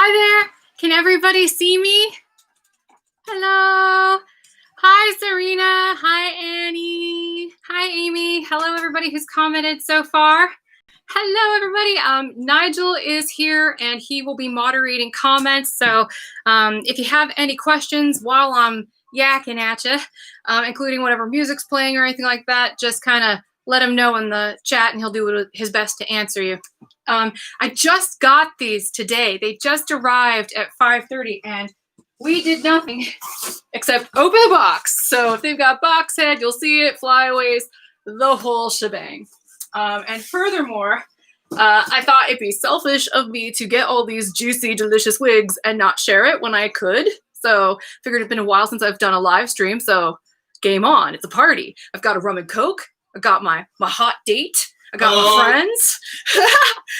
Hi there. Can everybody see me? Hello. Hi, Serena. Hi, Annie. Hi, Amy. Hello, everybody who's commented so far. Hello, everybody. Nigel is here, and he will be moderating comments. So if you have any questions while I'm yakking at you, including whatever music's playing or anything like that, just kind of let him know in the chat, and he'll do his best to answer you. I just got these today. They just arrived at 5:30, and we did nothing except open the box. So if they've got box head, you'll see it, flyaways, the whole shebang. And furthermore, I thought it'd be selfish of me to get all these juicy, delicious wigs and not share it when I could. So figured it'd been a while since I've done a live stream. So game on. It's a party. I've got a rum and coke. I've got my hot date. I got my friends.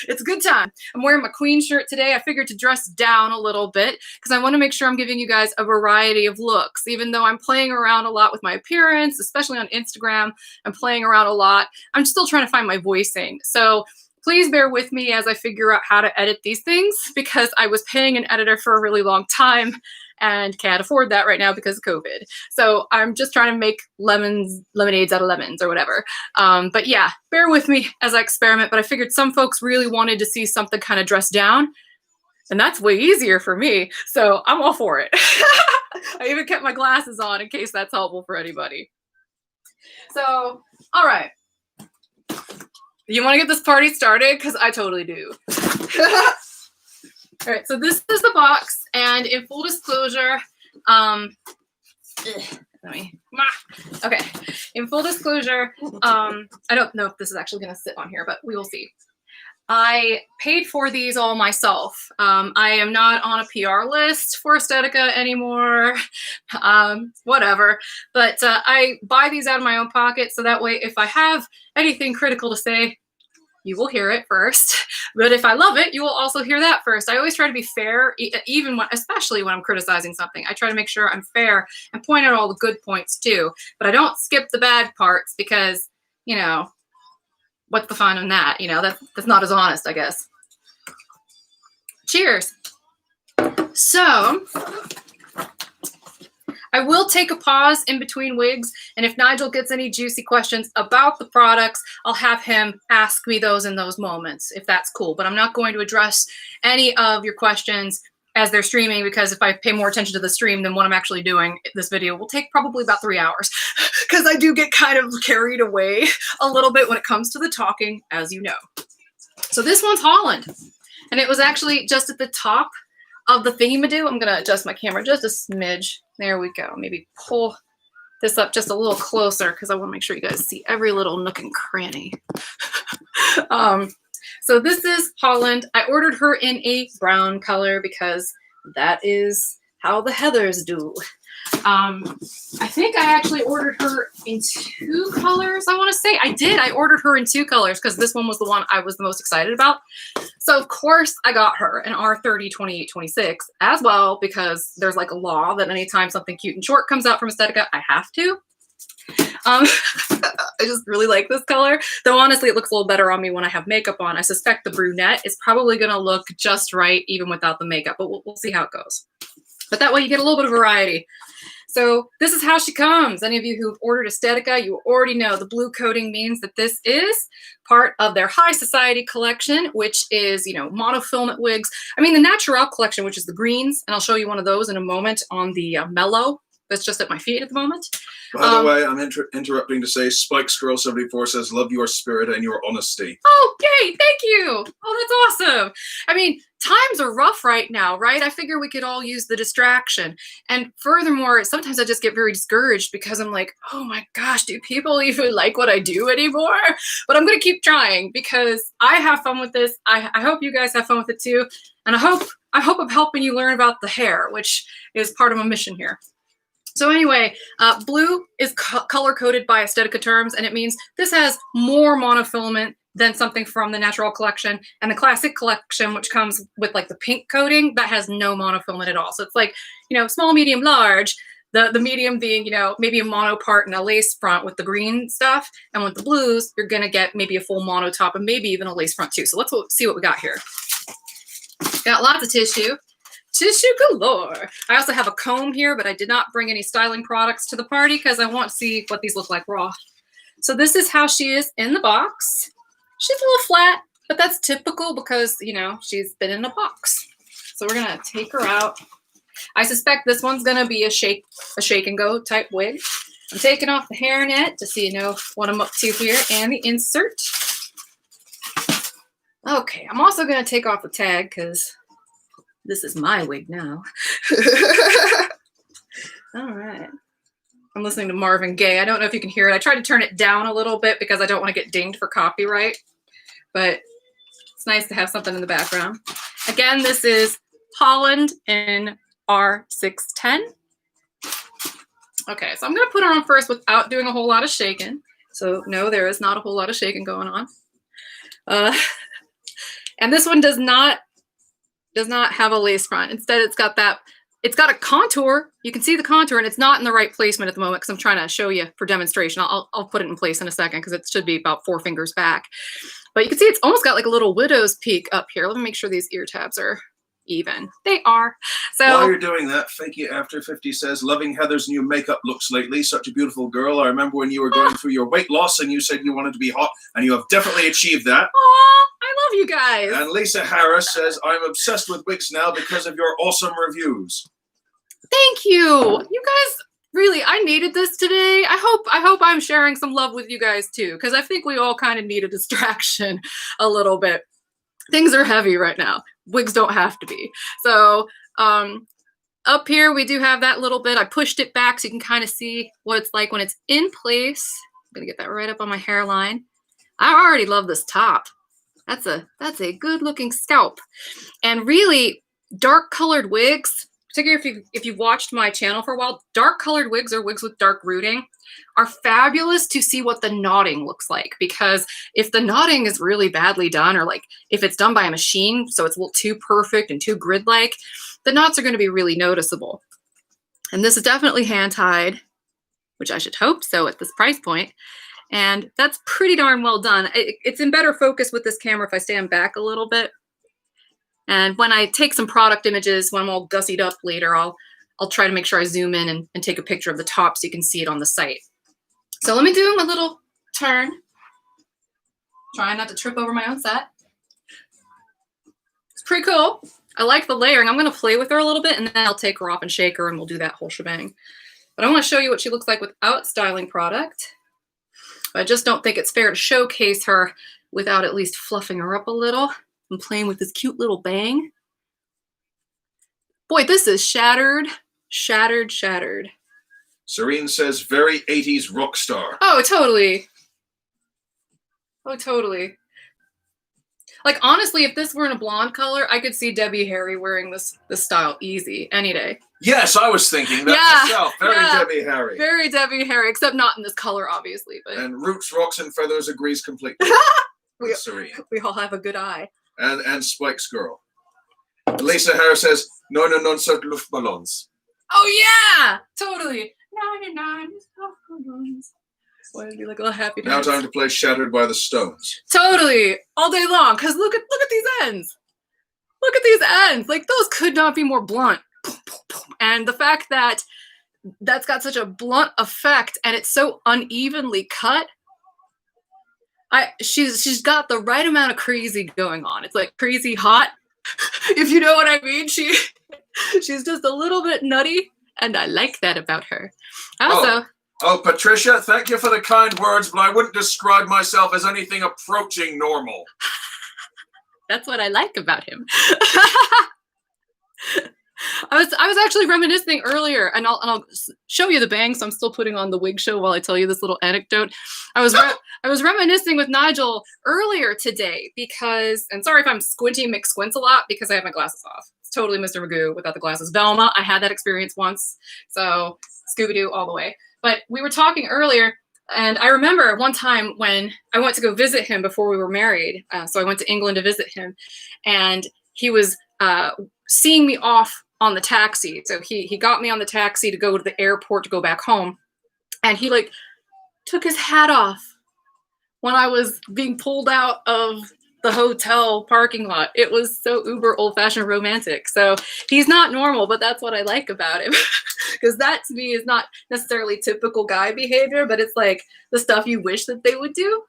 It's a good time. I'm wearing my queen shirt today. I figured to dress down a little bit because I want to make sure I'm giving you guys a variety of looks. Even though I'm playing around a lot with my appearance, especially on Instagram, I'm playing around a lot. I'm still trying to find my voicing. So please bear with me as I figure out how to edit these things because I was paying an editor for a really long time and can't afford that right now because of COVID. So I'm just trying to make lemonades out of lemons or whatever. But yeah, bear with me as I experiment. But I figured some folks really wanted to see something kind of dressed down. And that's way easier for me. So I'm all for it. I even kept my glasses on in case that's helpful for anybody. So, all right. You want to get this party started? Because I totally do. All right, so this is the box, and in full disclosure, okay, in full disclosure, I don't know if this is actually going to sit on here, but we will see. I paid for these all myself. I am not on a PR list for Aesthetica anymore, whatever, but I buy these out of my own pocket, so that way if I have anything critical to say, you will hear it first. But if I love it, you will also hear that first. I always try to be fair, even when, especially when I'm criticizing something. I try to make sure I'm fair and point out all the good points too. But I don't skip the bad parts because, you know, what's the fun in that? You know, that's not as honest, I guess. Cheers. So I will take a pause in between wigs, and if Nigel gets any juicy questions about the products, I'll have him ask me those in those moments, if that's cool. But I'm not going to address any of your questions as they're streaming, because if I pay more attention to the stream than what I'm actually doing, this video will take probably about 3 hours, because I do get kind of carried away a little bit when it comes to the talking, as you know. So this one's Holland, and it was actually just at the top of the thingy-ma-do. I'm going to adjust my camera just a smidge. There we go. Maybe pull this up just a little closer because I want to make sure you guys see every little nook and cranny. So this is Holland. I ordered her in a brown color because that is how the Heathers do. I think I actually ordered her in 2 colors, I want to say. I did. I ordered her in 2 colors because this one was the one I was the most excited about. So, of course, I got her an R30 2826 as well because there's like a law that anytime something cute and short comes out from Estetica, I have to. I just really like this color, though honestly it looks a little better on me when I have makeup on. I suspect the brunette is probably going to look just right even without the makeup, but we'll see how it goes. But that way you get a little bit of variety. So this is how she comes. Any of you who've ordered Aesthetica, you already know the blue coating means that this is part of their High Society collection, which is, you know, monofilament wigs. I mean, the Natural collection, which is the greens, and I'll show you one of those in a moment on the Mellow. That's just at my feet at the moment. By the way, I'm interrupting to say Spikes Girl 74 says, love your spirit and your honesty. Oh, yay, thank you. Oh, that's awesome. I mean, times are rough right now, right? I figure we could all use the distraction. And furthermore, sometimes I just get very discouraged because I'm like, oh my gosh, do people even like what I do anymore? But I'm going to keep trying because I have fun with this. I hope you guys have fun with it too. And I hope I'm helping you learn about the hair, which is part of my mission here. So anyway, blue is color-coded by Aesthetica terms, and it means this has more monofilament than something from the Natural collection. And the Classic collection, which comes with like the pink coating, that has no monofilament at all. So it's like, you know, small, medium, large. The medium being, you know, maybe a mono part and a lace front with the green stuff. And with the blues, you're going to get maybe a full mono top and maybe even a lace front too. So let's see what we got here. Got lots of tissue. Tissue galore. I also have a comb here, but I did not bring any styling products to the party because I want to see what these look like raw. So this is how she is in the box. She's a little flat, but that's typical because, you know, she's been in a box. So we're going to take her out. I suspect this one's going to be a shake and go type wig. I'm taking off the hairnet to see, you know, what I'm up to here and the insert. Okay, I'm also going to take off the tag because this is my wig now. All right. I'm listening to Marvin Gaye. I don't know if you can hear it. I tried to turn it down a little bit because I don't want to get dinged for copyright. But it's nice to have something in the background. Again, this is Holland in R610. Okay, so I'm going to put her on first without doing a whole lot of shaking. So no, there is not a whole lot of shaking going on. And this one does not have a lace front. Instead, it's got a contour. You can see the contour, and it's not in the right placement at the moment because I'm trying to show you for demonstration. I'll put it in place in a second because it should be about 4 fingers back. But you can see it's almost got like a little widow's peak up here. Let me make sure these ear tabs are even. They are. So while you're doing that, Fakey After 50 says, loving Heather's new makeup looks lately. Such a beautiful girl. I remember when you were going through your weight loss and you said you wanted to be hot, and you have definitely achieved that. Aw, I love you guys. And Lisa Harris says, I'm obsessed with wigs now because of your awesome reviews. Thank you. You guys, really, I needed this today. I hope I'm sharing some love with you guys too, because I think we all kind of need a distraction a little bit. Things are heavy right now. Wigs don't have to be. So up here, we do have that little bit. I pushed it back so you can kind of see what it's like when it's in place. I'm going to get that right up on my hairline. I already love this top. That's a good looking scalp. And really dark colored wigs, particularly if you've watched my channel for a while, dark colored wigs or wigs with dark rooting are fabulous to see what the knotting looks like, because if the knotting is really badly done, or like if it's done by a machine, so it's a little too perfect and too grid-like, the knots are going to be really noticeable. And this is definitely hand-tied, which I should hope so at this price point. And that's pretty darn well done. It's in better focus with this camera if I stand back a little bit. And when I take some product images, when I'm all gussied up later, I'll try to make sure I zoom in and take a picture of the top so you can see it on the site. So let me do my little turn. Trying not to trip over my own set. It's pretty cool. I like the layering. I'm going to play with her a little bit, and then I'll take her off and shake her, and we'll do that whole shebang. But I want to show you what she looks like without styling product. I just don't think it's fair to showcase her without at least fluffing her up a little and playing with this cute little bang. Boy, this is shattered, shattered, shattered. Serene says, very 80s rock star. Oh, totally. Oh, totally. Like, honestly, if this were in a blonde color, I could see Debbie Harry wearing this style easy any day. Yes, I was thinking that myself. Very Debbie Harry. Very Debbie Harry, except not in this color, obviously. But and Roots, Rocks, and Feathers agrees completely with Serene. We all have a good eye. And Spike's girl. Lisa Harris says, 99 Luftballons. Oh, yeah! Totally. 99 Luftballons. Why did you like a little happy dance? Now time to play Shattered by the Stones. Totally. All day long. Because look at these ends. Look at these ends. Like, those could not be more blunt. And the fact that that's got such a blunt effect and it's so unevenly cut, she's got the right amount of crazy going on. It's like crazy hot, if you know what I mean. She's just a little bit nutty, and I like that about her. Also, oh, Patricia, thank you for the kind words, but I wouldn't describe myself as anything approaching normal. That's what I like about him. I was actually reminiscing earlier, and I'll show you the bang. So I'm still putting on the wig show while I tell you this little anecdote. I was reminiscing with Nigel earlier today because, and sorry if I'm squinty McSquints a lot because I have my glasses off. It's totally Mr. Magoo without the glasses. Velma, I had that experience once, so Scooby-Doo all the way. But we were talking earlier, and I remember one time when I went to go visit him before we were married. So I went to England to visit him, and he was seeing me off on the taxi. So he got me on the taxi to go to the airport to go back home. And he like took his hat off when I was being pulled out of the hotel parking lot. It was so uber old-fashioned romantic. So he's not normal, but that's what I like about him. Because that to me is not necessarily typical guy behavior, but it's like the stuff you wish that they would do.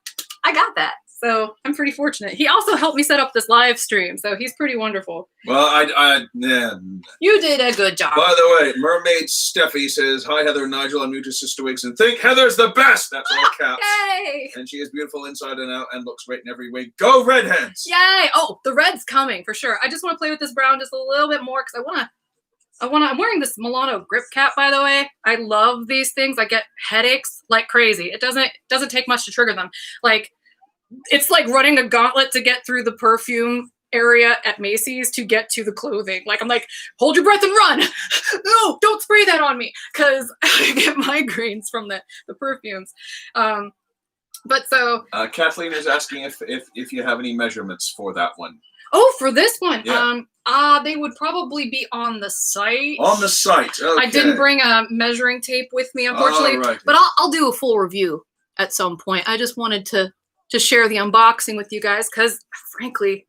I got that. So I'm pretty fortunate. He also helped me set up this live stream, so he's pretty wonderful. Well, yeah. You did a good job. By the way, Mermaid Steffi says, "Hi, Heather and Nigel. I'm new to CysterWigs and think Heather's the best." That's all caps. Yay! And she is beautiful inside and out and looks great in every way. Go redheads! Yay! Oh, the red's coming for sure. I just want to play with this brown just a little bit more because I'm wearing this Mellow grip cap, by the way. I love these things. I get headaches like crazy. It doesn't take much to trigger them. Like, it's like running a gauntlet to get through the perfume area at Macy's to get to the clothing. Like, I'm like, hold your breath and run. No, don't spray that on me because I get migraines from the perfumes. But so Kathleen is asking if you have any measurements for that one. Oh, for this one, yeah. They would probably be on the site. On the site. Okay. I didn't bring a measuring tape with me, unfortunately. Right. But I'll do a full review at some point. I just wanted to share the unboxing with you guys because, frankly,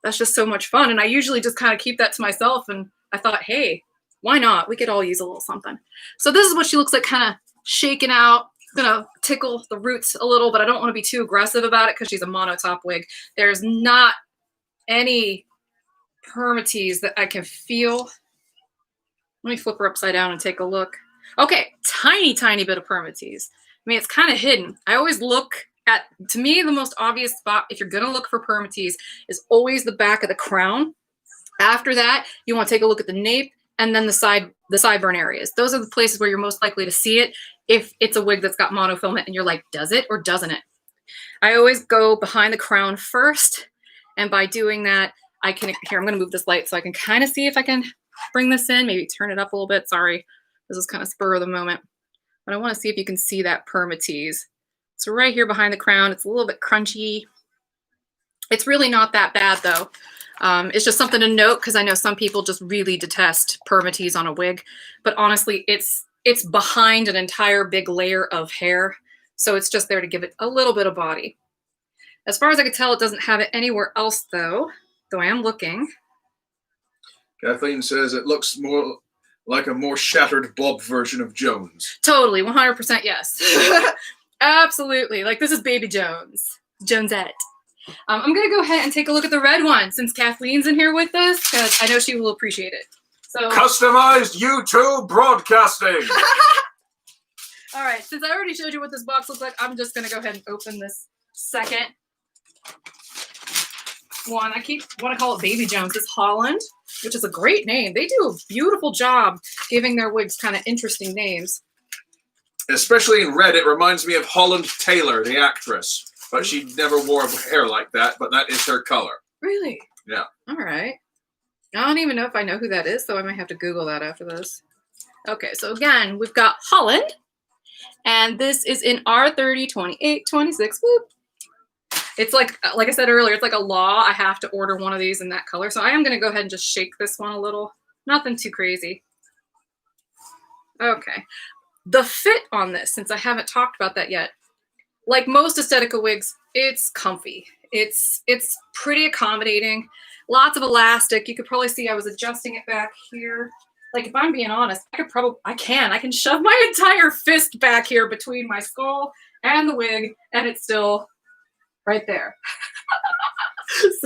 that's just so much fun. And I usually just kind of keep that to myself. And I thought, hey, why not? We could all use a little something. So this is what she looks like, kind of shaken out. Gonna tickle the roots a little, but I don't want to be too aggressive about it because she's a monotop wig. There's not any permatease that I can feel. Let me flip her upside down and take a look. Okay, tiny bit of permatease. I mean, it's kind of hidden. I always look at, to me, the most obvious spot, if you're gonna look for permatease, is always the back of the crown. After that, you want to take a look at the nape and then the sideburn areas. Those are the places where you're most likely to see it if it's a wig that's got monofilament and you're like, does it or doesn't it? I always go behind the crown first, and by doing that, I can, here, I'm gonna move this light so I can kind of see if I can bring this in, maybe turn it up a little bit. Sorry, this is kind of spur of the moment. But I want to see if you can see that permatease. So right here behind the crown, it's a little bit crunchy. It's really not that bad though. It's just something to note because I know some people just really detest permatease on a wig, but honestly, it's behind an entire big layer of hair. So it's just there to give it a little bit of body. As far as I can tell, it doesn't have it anywhere else though I am looking. Kathleen says it looks more like a more shattered Bob version of Jones. Totally, 100% yes. Absolutely, like this is Baby Jones, Jonesette. I'm gonna go ahead and take a look at the red one since Kathleen's in here with us because I know she will appreciate it. So customized YouTube broadcasting. All right, since I already showed you what this box looks like, I'm just gonna go ahead and open this second one. I keep want to call it Baby Jones. It's Holland, which is a great name. They do a beautiful job giving their wigs kind of interesting names. Especially in red, it reminds me of Holland Taylor, the actress. But she never wore hair like that, but that is her color. Really? Yeah. All right. I don't even know if I know who that is, so I might have to Google that after this. Okay, so again, we've got Holland, and this is in R30, 28, 26. Whoop. It's like I said earlier, it's like a law. I have to order one of these in that color. So I am going to go ahead and just shake this one a little. Nothing too crazy. Okay. The fit on this, since I haven't talked about that yet, like most Estetica wigs, it's comfy. It's pretty accommodating. Lots of elastic. You could probably see I was adjusting it back here. Like, if I'm being honest, I can shove my entire fist back here between my skull and the wig, and it's still right there.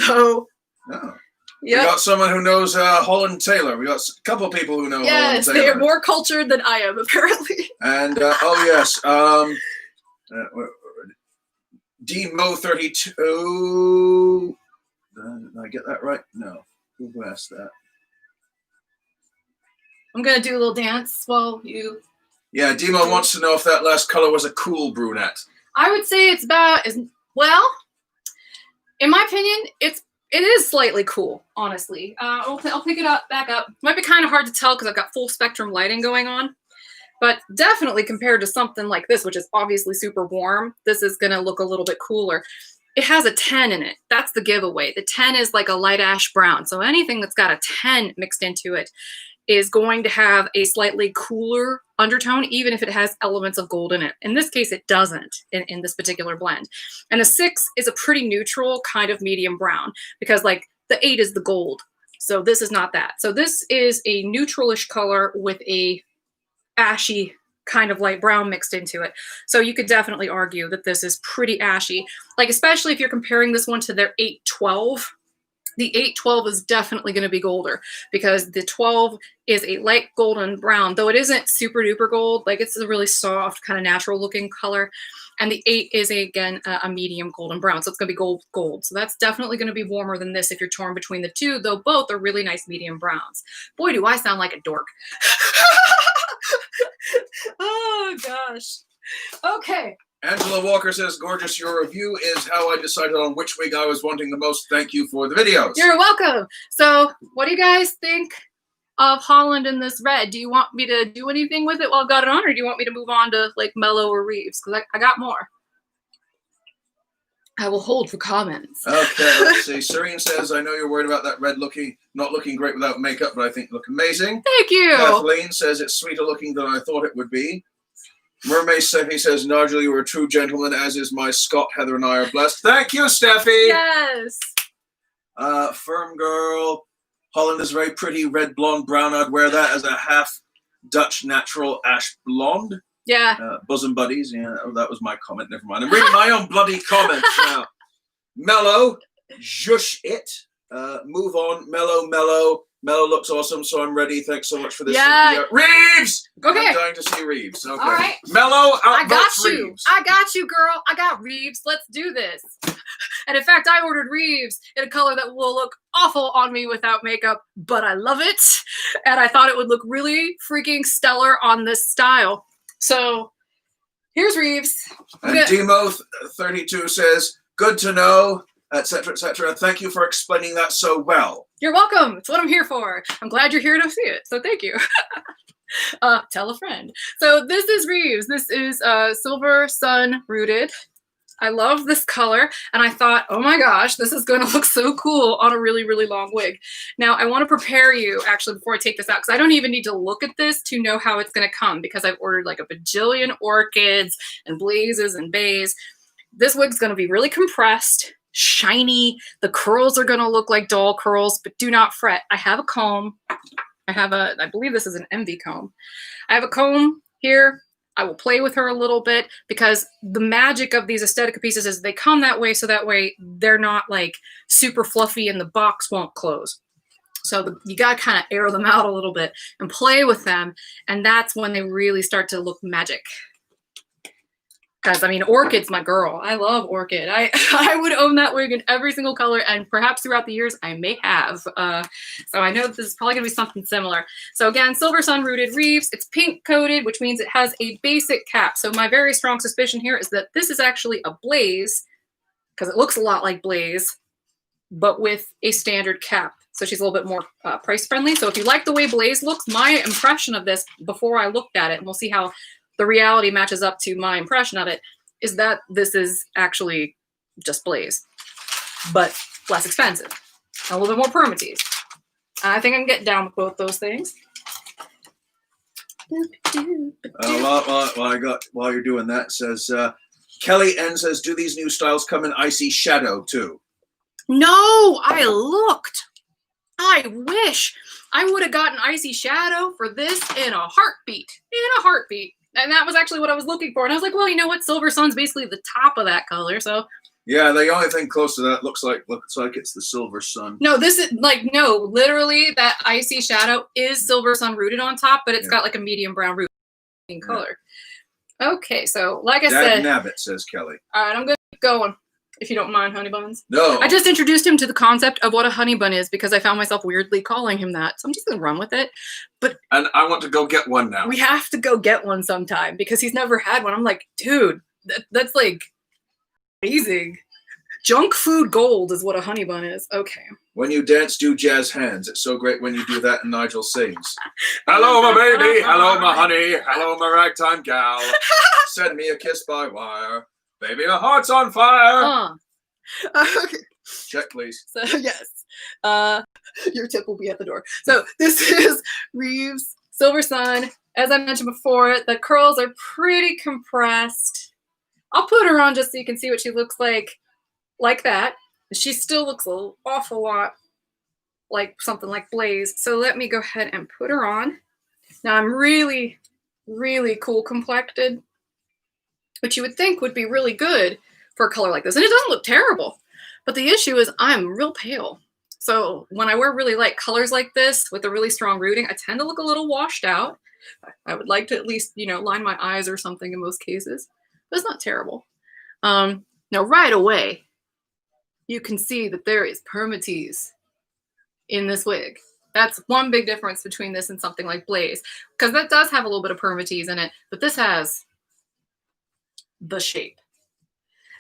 So, oh. Yep. We got someone who knows Holland Taylor. We got a couple of people who know Holland Taylor. They're more cultured than I am, apparently. And, oh yes, Demo32. Did I get that right? No. Who asked that? I'm going to do a little dance while you... Yeah, Demo wants to know if that last color was a cool brunette. I would say it's about... Well, in my opinion, it is slightly cool, honestly. I'll pick it up, back up. Might be kind of hard to tell because I've got full spectrum lighting going on. But definitely compared to something like this, which is obviously super warm, this is going to look a little bit cooler. It has a 10 in it. That's the giveaway. The 10 is like a light ash brown. So anything that's got a 10 mixed into it is going to have a slightly cooler undertone, even if it has elements of gold in it. In this case, it doesn't in this particular blend. And a 6 is a pretty neutral kind of medium brown, because like the 8 is the gold. So this is not that. So this is a neutralish color with a ashy kind of light brown mixed into it. So you could definitely argue that this is pretty ashy, like especially if you're comparing this one to their 812. The 812 is definitely going to be golder, because the 12 is a light golden brown, though it isn't super duper gold. Like it's a really soft kind of natural looking color. And the 8 is again a medium golden brown, so it's going to be gold. So that's definitely going to be warmer than this if you're torn between the two, though both are really nice medium browns. Boy, do I sound like a dork. Oh gosh. Okay. Angela Walker says, gorgeous, your review is how I decided on which wig I was wanting the most. Thank you for the videos. You're welcome. So what do you guys think of Holland in this red? Do you want me to do anything with it while I've got it on, or do you want me to move on to like Mellow or Reeves? Because I got more. I will hold for comments. Okay, let's see. Serene says, I know you're worried about that red not looking great without makeup, but I think you look amazing. Thank you. Kathleen says, it's sweeter looking than I thought it would be. Mermaid Steffi says, Nigel, you are a true gentleman, as is my Scott. Heather and I are blessed. Thank you, Steffi. Yes. Firm Girl. Holland is very pretty. Red, blonde, brown. I'd wear that as a half Dutch natural ash blonde. Yeah. Bosom buddies. Yeah, that was my comment. Never mind. I'm reading my own bloody comments now. Mellow. Zhush it. Move on. Mellow. Mellow looks awesome, so I'm ready. Thanks so much for this. Yeah. Reeves! Okay. I'm dying to see Reeves. Okay. All right. Mellow, I got you. Reeves. I got you, girl. I got Reeves. Let's do this. And in fact, I ordered Reeves in a color that will look awful on me without makeup, but I love it. And I thought it would look really freaking stellar on this style. So here's Reeves. And Demo32 says, good to know, etc., etc. Thank you for explaining that so well. You're welcome. It's what I'm here for. I'm glad you're here to see it. So thank you. Tell a friend. So this is Reeves. This is Silver Sun Rooted. I love this color, and I thought, oh my gosh, this is going to look so cool on a really, really long wig. Now, I want to prepare you, actually, before I take this out, because I don't even need to look at this to know how it's going to come, because I've ordered like a bajillion orchids and blazes and bays. This wig's going to be really compressed, shiny. The curls are going to look like doll curls, but do not fret. I have a comb. I believe this is an envy comb. I have a comb here. I will play with her a little bit, because the magic of these Estetica pieces is they come that way, so that way they're not like super fluffy and the box won't close. So you got to kind of air them out a little bit and play with them, and that's when they really start to look magic. Because, I mean, Orchid's my girl. I love Orchid. I would own that wig in every single color, and perhaps throughout the years I may have. So I know this is probably going to be something similar. So again, Silver Sun Rooted Reeves. It's pink coated, which means it has a basic cap. So my very strong suspicion here is that this is actually a blaze, because it looks a lot like blaze, but with a standard cap. So she's a little bit more price friendly. So if you like the way blaze looks, my impression of this before I looked at it, and we'll see how the reality matches up to my impression of it, is that this is actually just blaze, but less expensive, and a little bit more permatease. I think I can get down with both those things. While you're doing that, says Kelly N says, do these new styles come in icy shadow too? No, I looked. I wish I would have gotten icy shadow for this in a heartbeat. And that was actually what I was looking for. And I was like, well, you know what? Silver Sun's basically the top of that color. So yeah, the only thing close to that looks like it's the Silver Sun. No, this is like, no, literally that icy shadow is Silver Sun Rooted on top, but it's got like a medium brown root color. Okay, so like I said, nabbit, says Kelly. All right, I'm gonna keep going, if you don't mind, honey buns. No. I just introduced him to the concept of what a honey bun is, because I found myself weirdly calling him that. So I'm just gonna run with it. And I want to go get one now. We have to go get one sometime, because he's never had one. I'm like, dude, that's like amazing. Junk food gold is what a honey bun is. Okay. When you dance, do jazz hands. It's so great when you do that, and Nigel sings. Hello, my baby. Hello, my honey. Hello, my ragtime gal. Send me a kiss by wire. Baby, my heart's on fire. Okay. Check, please. So yes, your tip will be at the door. So this is Reeves Silver Sun. As I mentioned before, the curls are pretty compressed. I'll put her on just so you can see what she looks like that. She still looks an awful lot like something like Blaze. So let me go ahead and put her on. Now I'm really, really cool complected, which you would think would be really good for a color like this. And it doesn't look terrible. But the issue is I'm real pale. So when I wear really light colors like this with a really strong rooting, I tend to look a little washed out. I would like to at least, you know, line my eyes or something in most cases. But it's not terrible. Now right away, you can see that there is permatease in this wig. That's one big difference between this and something like Blaze, because that does have a little bit of permatease in it, but this has the shape.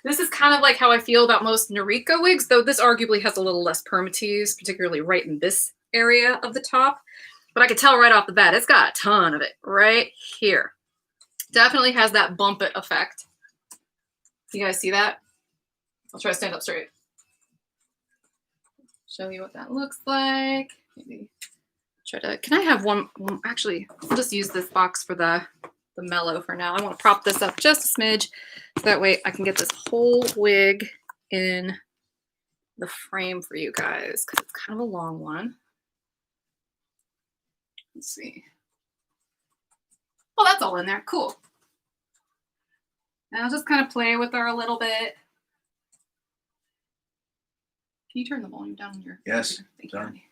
This is kind of like how I feel about most Noriko wigs, though this arguably has a little less permatease, particularly right in this area of the top. But I could tell right off the bat, it's got a ton of it right here. Definitely has that bump it effect. You guys see that? I'll try to stand up straight. Show you what that looks like. Maybe try to, can I have one, actually, I'll just use this box for the Mellow for now. I want to prop this up just a smidge so that way I can get this whole wig in the frame for you guys because it's kind of a long one. Let's see. Oh, that's all in there. Cool. And I'll just kind of play with her a little bit. Can you turn the volume down on your Yes. Thank you.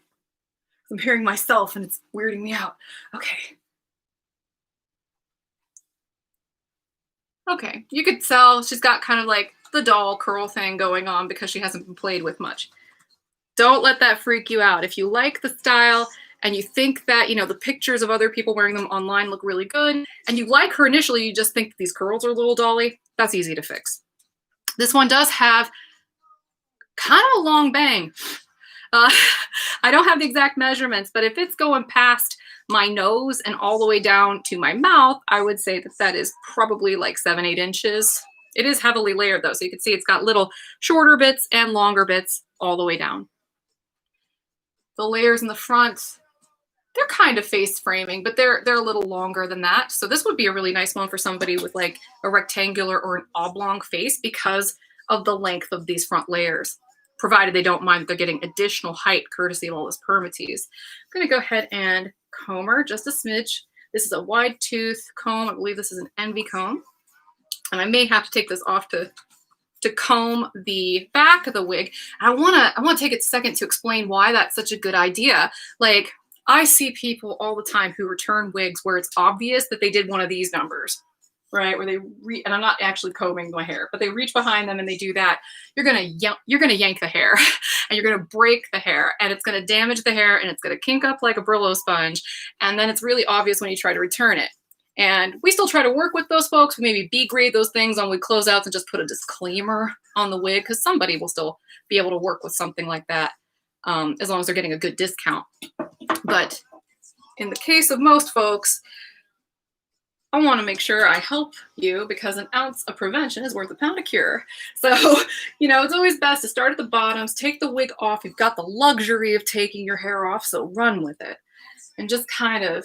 I'm hearing myself and it's weirding me out. Okay. Okay, you could tell she's got kind of like the doll curl thing going on because she hasn't been played with much. Don't let that freak you out. If you like the style and you think that, you know, the pictures of other people wearing them online look really good, and you like her initially, you just think these curls are a little dolly, that's easy to fix. This one does have kind of a long bang. I don't have the exact measurements, but if it's going past my nose and all the way down to my mouth, I would say that that is probably like 7-8 inches. It is heavily layered though, so you can see it's got little shorter bits and longer bits all the way down. The layers in the front, they're kind of face framing, but they're a little longer than that. So this would be a really nice one for somebody with like a rectangular or an oblong face because of the length of these front layers, provided they don't mind that they're getting additional height courtesy of all this permatease. I'm gonna go ahead and comb her just a smidge. This is a wide tooth comb. I believe this is an Envy comb. And I may have to take this off to comb the back of the wig. I wanna take a second to explain why that's such a good idea. Like, I see people all the time who return wigs where it's obvious that they did one of these numbers, right? Where they and I'm not actually combing my hair, but they reach behind them and they do that. You're gonna yank the hair, and you're gonna break the hair, and it's gonna damage the hair, and it's gonna kink up like a Brillo sponge, and then it's really obvious when you try to return it. And we still try to work with those folks. We maybe B-grade those things on wig closeouts and just put a disclaimer on the wig because somebody will still be able to work with something like that as long as they're getting a good discount. But in the case of most folks, I want to make sure I help you because an ounce of prevention is worth a pound of cure. So, you know, it's always best to start at the bottoms, take the wig off. You've got the luxury of taking your hair off, so run with it. And just kind of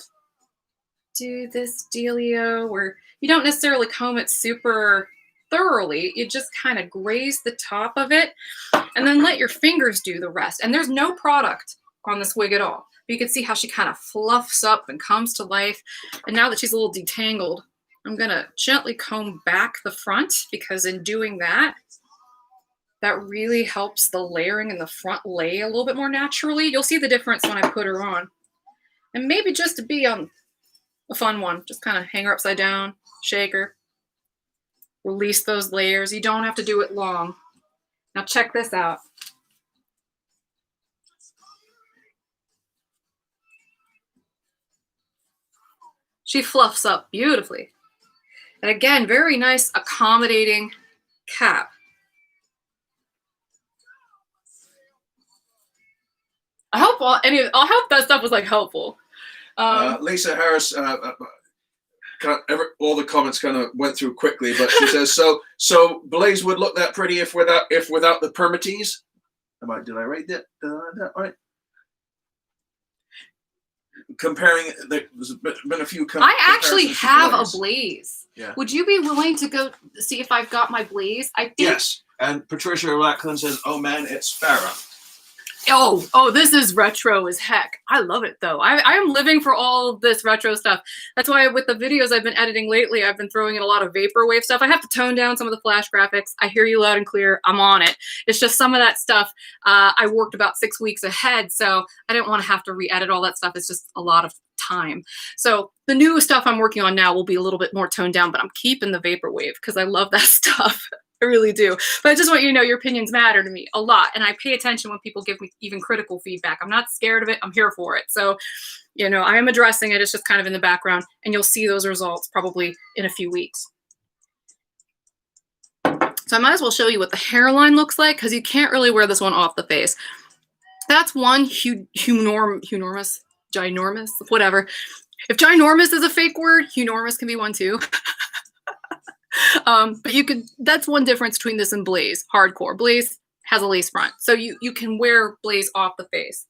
do this dealio where you don't necessarily comb it super thoroughly. You just kind of graze the top of it and then let your fingers do the rest. And there's no product on this wig at all. But you can see how she kind of fluffs up and comes to life. And now that she's a little detangled, I'm gonna gently comb back the front because in doing that, that really helps the layering in the front lay a little bit more naturally. You'll see the difference when I put her on. And maybe just to be a fun one, just kind of hang her upside down, shake her, release those layers. You don't have to do it long. Now check this out. She fluffs up beautifully. And again, very nice, accommodating cap. I hope that stuff was like helpful. Lisa Harris, all the comments kind of went through quickly, but she says, so Blaze would look that pretty if without the permatease? Did I write that right? Comparing, there's been a few. I actually comparisons to have a Blaze. blaze. Yeah. Would you be willing to go see if I've got my blaze? I think. Yes. And Patricia Lackland says, "Oh man, it's Farah." Oh, this is retro as heck. I love it though. I am living for all of this retro stuff. That's why with the videos I've been editing lately, I've been throwing in a lot of vaporwave stuff. I have to tone down some of the flash graphics. I hear you loud and clear. I'm on it. It's just some of that stuff I worked about 6 weeks ahead, so I didn't want to have to re-edit all that stuff. It's just a lot of time. So the new stuff I'm working on now will be a little bit more toned down, but I'm keeping the vaporwave because I love that stuff. I really do. But I just want you to know your opinions matter to me a lot. And I pay attention when people give me even critical feedback. I'm not scared of it. I'm here for it. So, you know, I am addressing it. It's just kind of in the background. And you'll see those results probably in a few weeks. So I might as well show you what the hairline looks like because you can't really wear this one off the face. That's one ginormous, whatever. If ginormous is a fake word, ginormous can be one too. But you could, that's one difference between this and Blaze, hardcore. Blaze has a lace front. So you can wear Blaze off the face.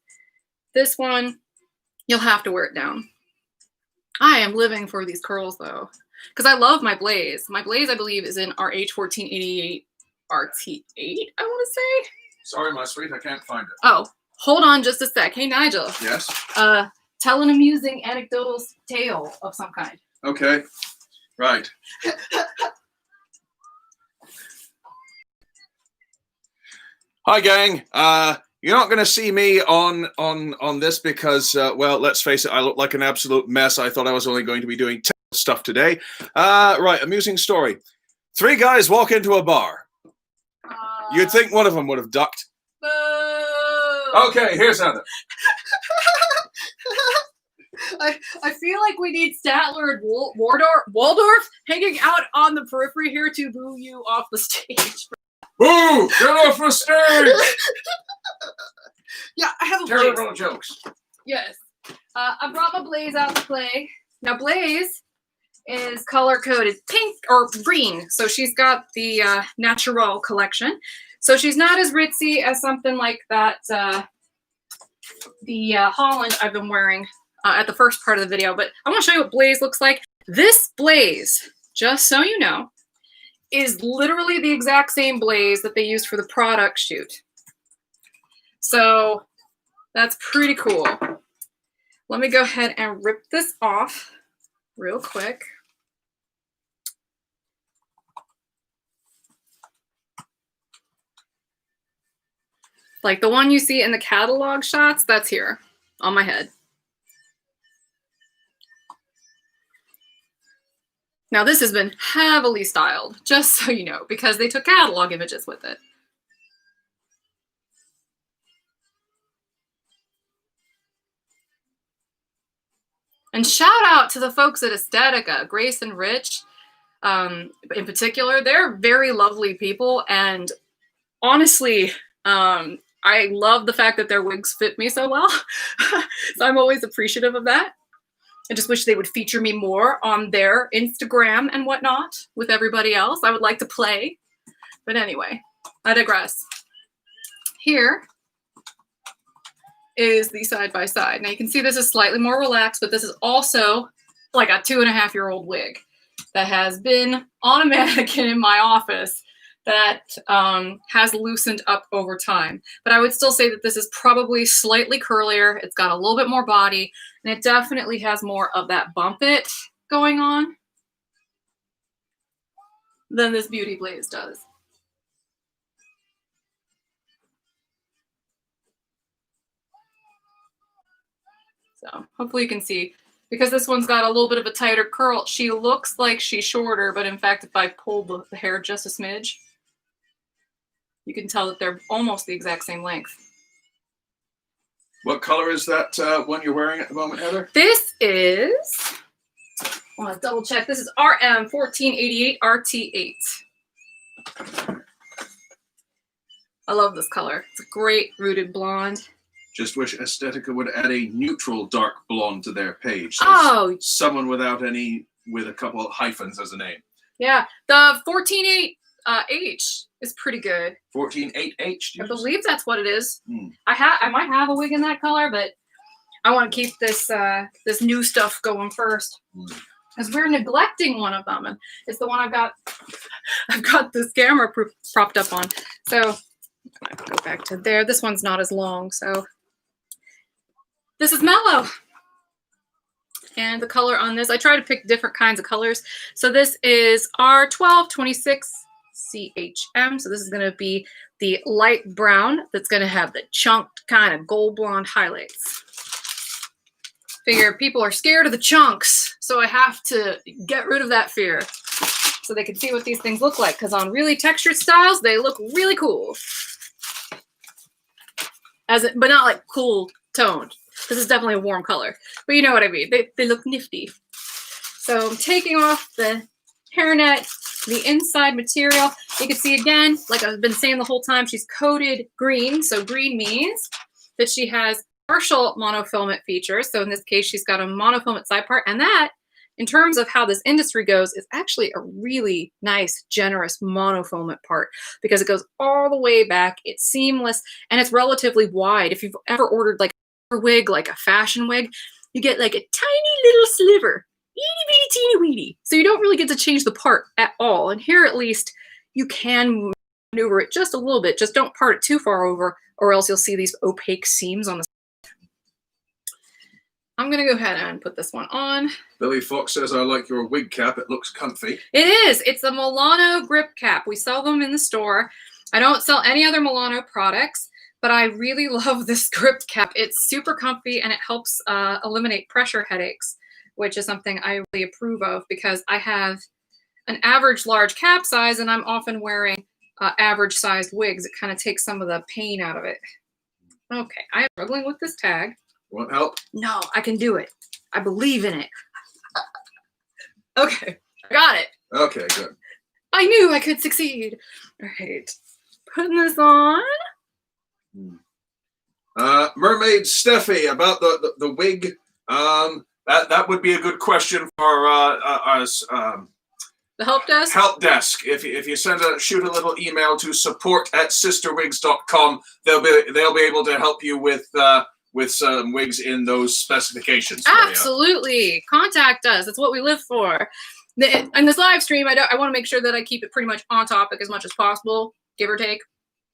This one, you'll have to wear it down. I am living for these curls though, because I love my Blaze. My Blaze, I believe, is in our H1488 RT8, I want to say. Sorry, my sweet, I can't find it. Oh, hold on just a sec. Hey, Nigel. Yes? Tell an amusing anecdotal tale of some kind. Okay. Right. Hi, gang. You're not going to see me on this because, well, let's face it, I look like an absolute mess. I thought I was only going to be doing stuff today. Right, amusing story. 3 guys walk into a bar. You'd think one of them would have ducked. Okay, here's another. I feel like we need Statler and Waldorf hanging out on the periphery here to boo you off the stage. Boo! Get off the stage! Yeah, I have a terrible Blaze. jokes. Yes. I brought my Blaze out to play. Now, Blaze is color-coded pink or green. So she's got the Natural collection. So she's not as ritzy as something like that, the Holland I've been wearing at the first part of the video. But I want to show you what Blaze looks like. This Blaze, just so you know, is literally the exact same Blaze that they used for the product shoot. So that's pretty cool. Let me go ahead and rip this off real quick. Like the one you see in the catalog shots, that's here on my head. Now this has been heavily styled, just so you know, because they took catalog images with it. And shout out to the folks at Aesthetica, Grace and Rich in particular. They're very lovely people. And honestly, I love the fact that their wigs fit me so well. So I'm always appreciative of that. I just wish they would feature me more on their Instagram and whatnot with everybody else. I would like to play. But anyway, I digress. Here is the side-by-side. Now you can see this is slightly more relaxed, but this is also like a 2.5-year-old wig that has been on a mannequin in my office that has loosened up over time. But I would still say that this is probably slightly curlier. It's got a little bit more body, and it definitely has more of that bump it going on than this Beauty Blaze does. So hopefully you can see, because this one's got a little bit of a tighter curl, she looks like she's shorter, but in fact, if I pull the hair just a smidge, you can tell that they're almost the exact same length. What color is that one you're wearing at the moment, Heather? This is, I want to double check, this is RM1488 RT8. I love this color. It's a great rooted blonde. Just wish Estetica would add a neutral dark blonde to their page. So someone with a couple of hyphens as a name. Yeah, the 14.8 H is pretty good. 148H. I believe that's what it is. Hmm. I might have a wig in that color, but I want to keep this this new stuff going first because we're neglecting one of them, and it's the one I've got this camera propped up on. So I go back to there. This one's not as long, so this is Mellow. And the color on this, I try to pick different kinds of colors. So this is R1226 CHM. So this is going to be the light brown that's going to have the chunked kind of gold blonde highlights. Figure people are scared of the chunks, so I have to get rid of that fear so they can see what these things look like, because on really textured styles, they look really cool. But not like cool toned. This is definitely a warm color, but you know what I mean. They look nifty. So I'm taking off the hairnet, the inside material. You can see again, like I've been saying the whole time, she's coated green. So green means that she has partial monofilament features. So in this case, she's got a monofilament side part, and that, in terms of how this industry goes, is actually a really nice, generous monofilament part because it goes all the way back. It's seamless and it's relatively wide. If you've ever ordered like a wig, like a fashion wig, you get like a tiny little sliver, itty bitty teeny weeny. So you don't really get to change the part at all. And here, at least, you can maneuver it just a little bit. Just don't part it too far over, or else you'll see these opaque seams on the. I'm going to go ahead and put this one on. Billy Fox says, I like your wig cap. It looks comfy. It is. It's a Milano grip cap. We sell them in the store. I don't sell any other Milano products, but I really love this grip cap. It's super comfy and it helps eliminate pressure headaches, which is something I really approve of because I have an average large cap size and I'm often wearing average sized wigs. It kind of takes some of the pain out of it. Okay, I am struggling with this tag. Want help? No, I can do it. I believe in it. Okay, I got it. Okay, good. I knew I could succeed. All right, putting this on. Mermaid Steffi, about the wig. That would be a good question for us. The help desk? Help desk. If you shoot a little email to support@CysterWigs.com, they'll be able to help you with some wigs in those specifications. Absolutely. Contact us. That's what we live for. In this live stream, I want to make sure that I keep it pretty much on topic as much as possible, give or take.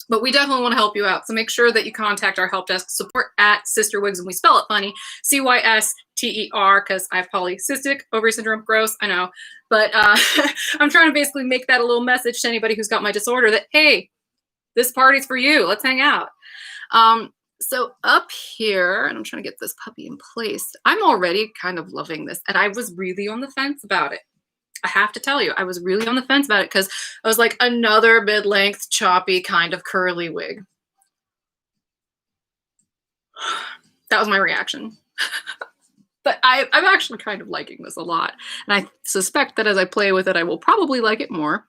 But we definitely want to help you out. So make sure that you contact our help desk, support@CysterWigs, and we spell it funny, CYSTER, because I have polycystic ovary syndrome. Gross, I know. But I'm trying to basically make that a little message to anybody who's got my disorder that, hey, this party's for you. Let's hang out. So up here, and I'm trying to get this puppy in place. I'm already kind of loving this, and I was really on the fence about it. I have to tell you, I was really on the fence about it because I was like, another mid-length, choppy, kind of curly wig. That was my reaction. But I'm actually kind of liking this a lot, and I suspect that as I play with it, I will probably like it more.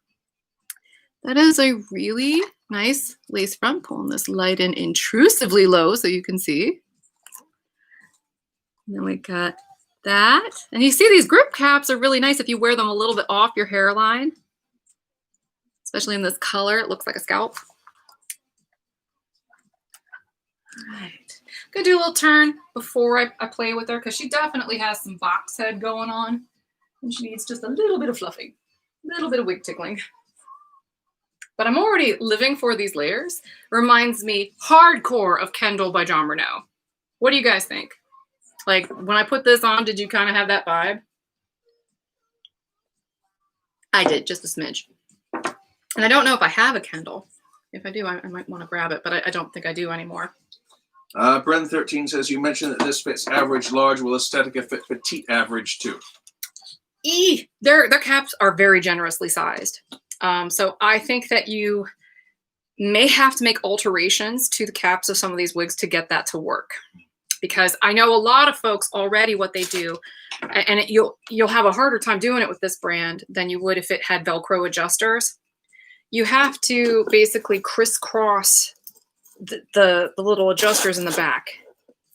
That is a really nice lace front. Pulling this light in intrusively low so you can see. And then we got that. And you see these grip caps are really nice if you wear them a little bit off your hairline. Especially in this color. It looks like a scalp. All right. I'm going to do a little turn before I play with her because she definitely has some box head going on. And she needs just a little bit of fluffing. A little bit of wig tickling. But I'm already living for these layers. Reminds me hardcore of Kendall by John Renault. What do you guys think? Like, when I put this on, did you kind of have that vibe? I did, just a smidge. And I don't know if I have a Kendall. If I do, I might want to grab it, but I don't think I do anymore. Bren13 says, you mentioned that this fits average large. Will Aesthetica fit petite average too? Their caps are very generously sized. So I think that you may have to make alterations to the caps of some of these wigs to get that to work. Because I know a lot of folks already what they do, and you'll have a harder time doing it with this brand than you would if it had Velcro adjusters. You have to basically crisscross the little adjusters in the back.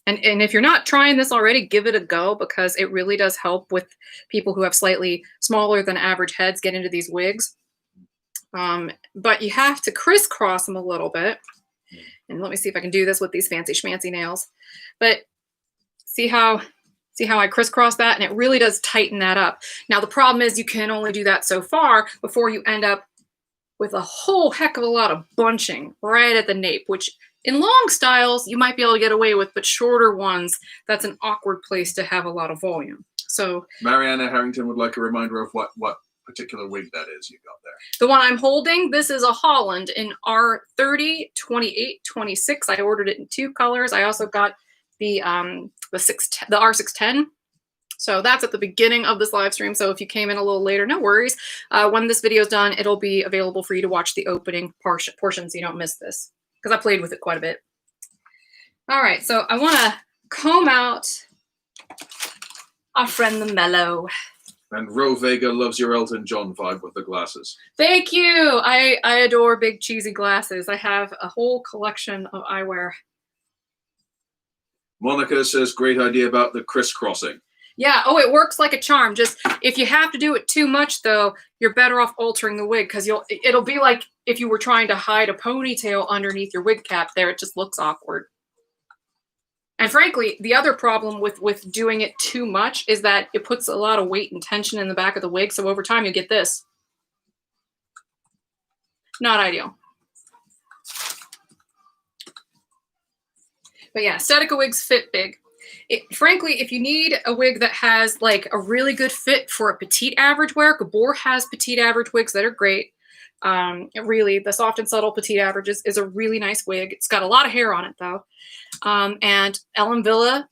And if you're not trying this already, give it a go because it really does help with people who have slightly smaller than average heads get into these wigs. But you have to crisscross them a little bit. And let me see if I can do this with these fancy schmancy nails. But see how I crisscross that? And it really does tighten that up. Now, the problem is you can only do that so far before you end up with a whole heck of a lot of bunching right at the nape, which in long styles you might be able to get away with, but shorter ones, that's an awkward place to have a lot of volume. So Mariana Harrington would like a reminder of what particular wig that is you got there. The one I'm holding, this is a Holland in R30, 28, 26. I ordered it in 2 colors. I also got the R610. So that's at the beginning of this live stream. So if you came in a little later, no worries. When this video is done, it'll be available for you to watch the opening portion so you don't miss this, because I played with it quite a bit. All right, so I want to comb out our friend the Mellow. And Ro Vega loves your Elton John vibe with the glasses. Thank you. I adore big cheesy glasses. I have a whole collection of eyewear. Monica says, great idea about the crisscrossing. Yeah, oh, it works like a charm. Just if you have to do it too much, though, you're better off altering the wig, because it'll be like if you were trying to hide a ponytail underneath your wig cap there. It just looks awkward. And frankly, the other problem with doing it too much is that it puts a lot of weight and tension in the back of the wig. So over time, you get this. Not ideal. But yeah, Aesthetica wigs fit big. Frankly, if you need a wig that has like a really good fit for a petite average wear, Gabor has petite average wigs that are great. Really, the soft and subtle petite average is a really nice wig. It's got a lot of hair on it though. And Ellen Villa,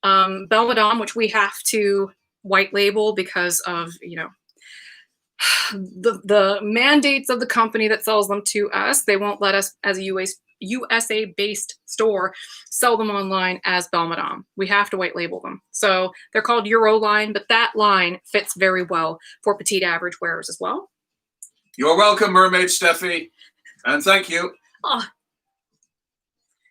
Belle Madame, which we have to white label because of, you know, the mandates of the company that sells them to us. They won't let us, as a USA-based store, sell them online as Belle Madame. We have to white label them. So they're called Euro line, but that line fits very well for petite average wearers as well. You're welcome, Mermaid Steffi. And thank you. Oh.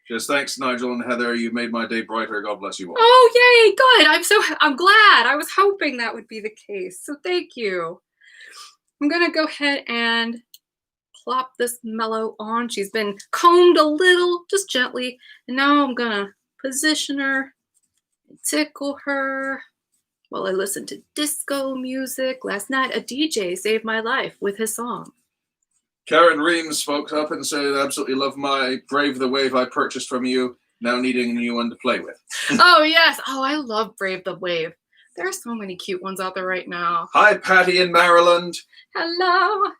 Just thanks, Nigel and Heather. You made my day brighter. God bless you all. Oh, yay. Good. I'm glad. I was hoping that would be the case. So thank you. I'm going to go ahead and plop this Mellow on. She's been combed a little, just gently. And now I'm going to position her and tickle her while I listen to disco music. Last night, a DJ saved my life with his song. Karen Reeves spoke up and said, absolutely love my Brave the Wave I purchased from you. Now needing a new one to play with. Oh, yes. Oh, I love Brave the Wave. There are so many cute ones out there right now. Hi, Patty in Maryland. Hello.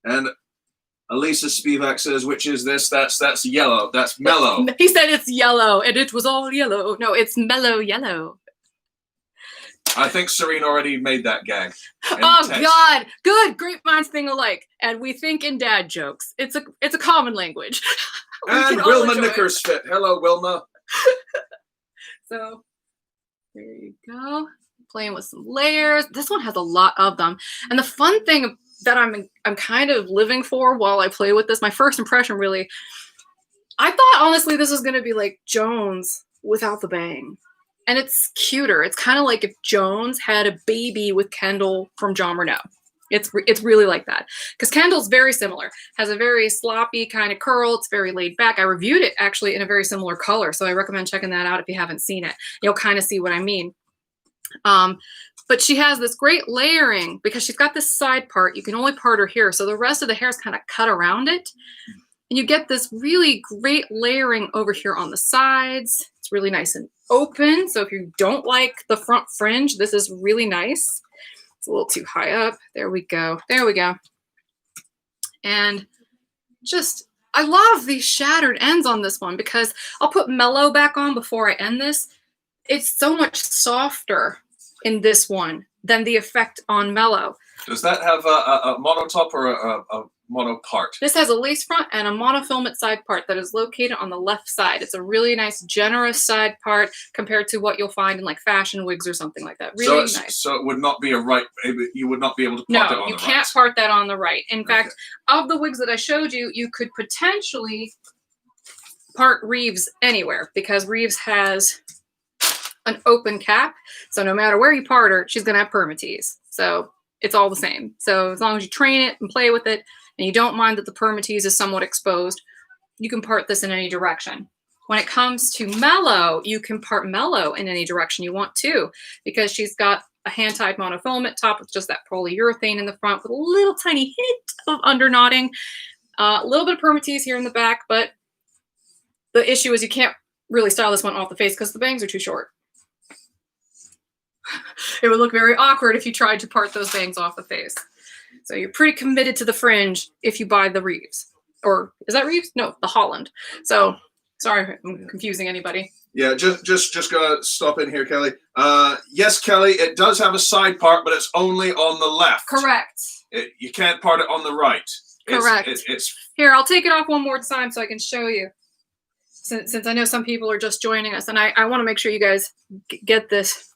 And Elisa Spivak says, which is this? That's yellow. That's Mellow. He said it's yellow, and it was all yellow. No, it's Mellow yellow. I think Serene already made that gag. Oh, God. Good. Great minds think alike. And we think in dad jokes. It's a common language. And Wilma Nickersfit. Hello, Wilma. So there you go. Playing with some layers. This one has a lot of them. And the fun thing that I'm kind of living for while I play with this, my first impression really, I thought honestly this was going to be like Jones without the bang. And it's cuter. It's kind of like if Jones had a baby with Kendall from John Renault. It's really like that. Because Kendall's very similar. Has a very sloppy kind of curl. It's very laid back. I reviewed it actually in a very similar color. So I recommend checking that out if you haven't seen it. You'll kind of see what I mean. But she has this great layering because she's got this side part. You can only part her here. So the rest of the hair is kind of cut around it. And you get this really great layering over here on the sides. It's really nice and open. So if you don't like the front fringe, this is really nice. It's a little too high up. There we go. There we go. And just, I love these shattered ends on this one because I'll put Mellow back on before I end this. It's so much softer in this one than the effect on Mellow. Does that have a monotop or a mono part? This has a lace front and a monofilament side part that is located on the left side. It's a really nice, generous side part compared to what you'll find in like fashion wigs or something like that. Really nice. So it would not be a right, you would not be able to part it on the right. No, you can't part that on the right. In fact, of the wigs that I showed you, you could potentially part Reeves anywhere because Reeves has an open cap. So no matter where you part her, she's going to have permatease. So it's all the same. So as long as you train it and play with it, and you don't mind that the permatease is somewhat exposed, you can part this in any direction. When it comes to Mellow, you can part Mellow in any direction you want to, because she's got a hand-tied monofilament top with just that polyurethane in the front with a little tiny hint of under knotting. A little bit of permatease here in the back, but the issue is you can't really style this one off the face because the bangs are too short. It would look very awkward if you tried to part those bangs off the face. So you're pretty committed to the fringe if you buy the Reeves. Or is that Reeves? No, the Holland. So sorry if I'm confusing anybody. Yeah, just gonna stop in here, Kelly. Yes, Kelly, it does have a side part, but it's only on the left. Correct. You can't part it on the right. Correct. It's Here, I'll take it off one more time so I can show you. Since I know some people are just joining us, and I want to make sure you guys get this.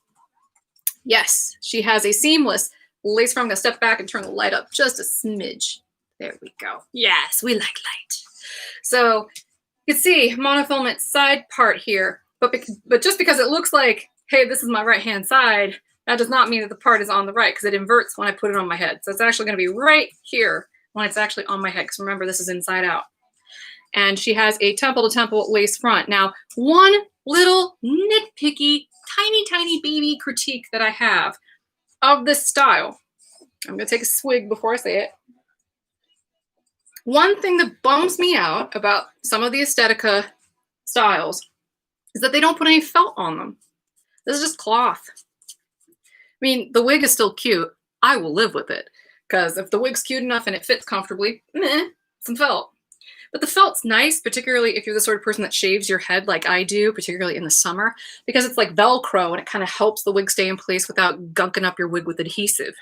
Yes, she has a seamless lace front. I'm going to step back and turn the light up just a smidge. There we go. Yes, we like light. So you can see monofilament side part here, but just because it looks like, hey, this is my right-hand side, that does not mean that the part is on the right, because it inverts when I put it on my head. So it's actually going to be right here when it's actually on my head, because remember, this is inside out. And she has a temple-to-temple lace front. Now, one little nitpicky, tiny baby critique that I have of this style. I'm going to take a swig before I say it. One thing that bums me out about some of the Estetica styles is that they don't put any felt on them. This is just cloth. I mean, the wig is still cute. I will live with it, because if the wig's cute enough and it fits comfortably, some felt. But the felt's nice, particularly if you're the sort of person that shaves your head like I do, particularly in the summer, because it's like Velcro and it kind of helps the wig stay in place without gunking up your wig with adhesive.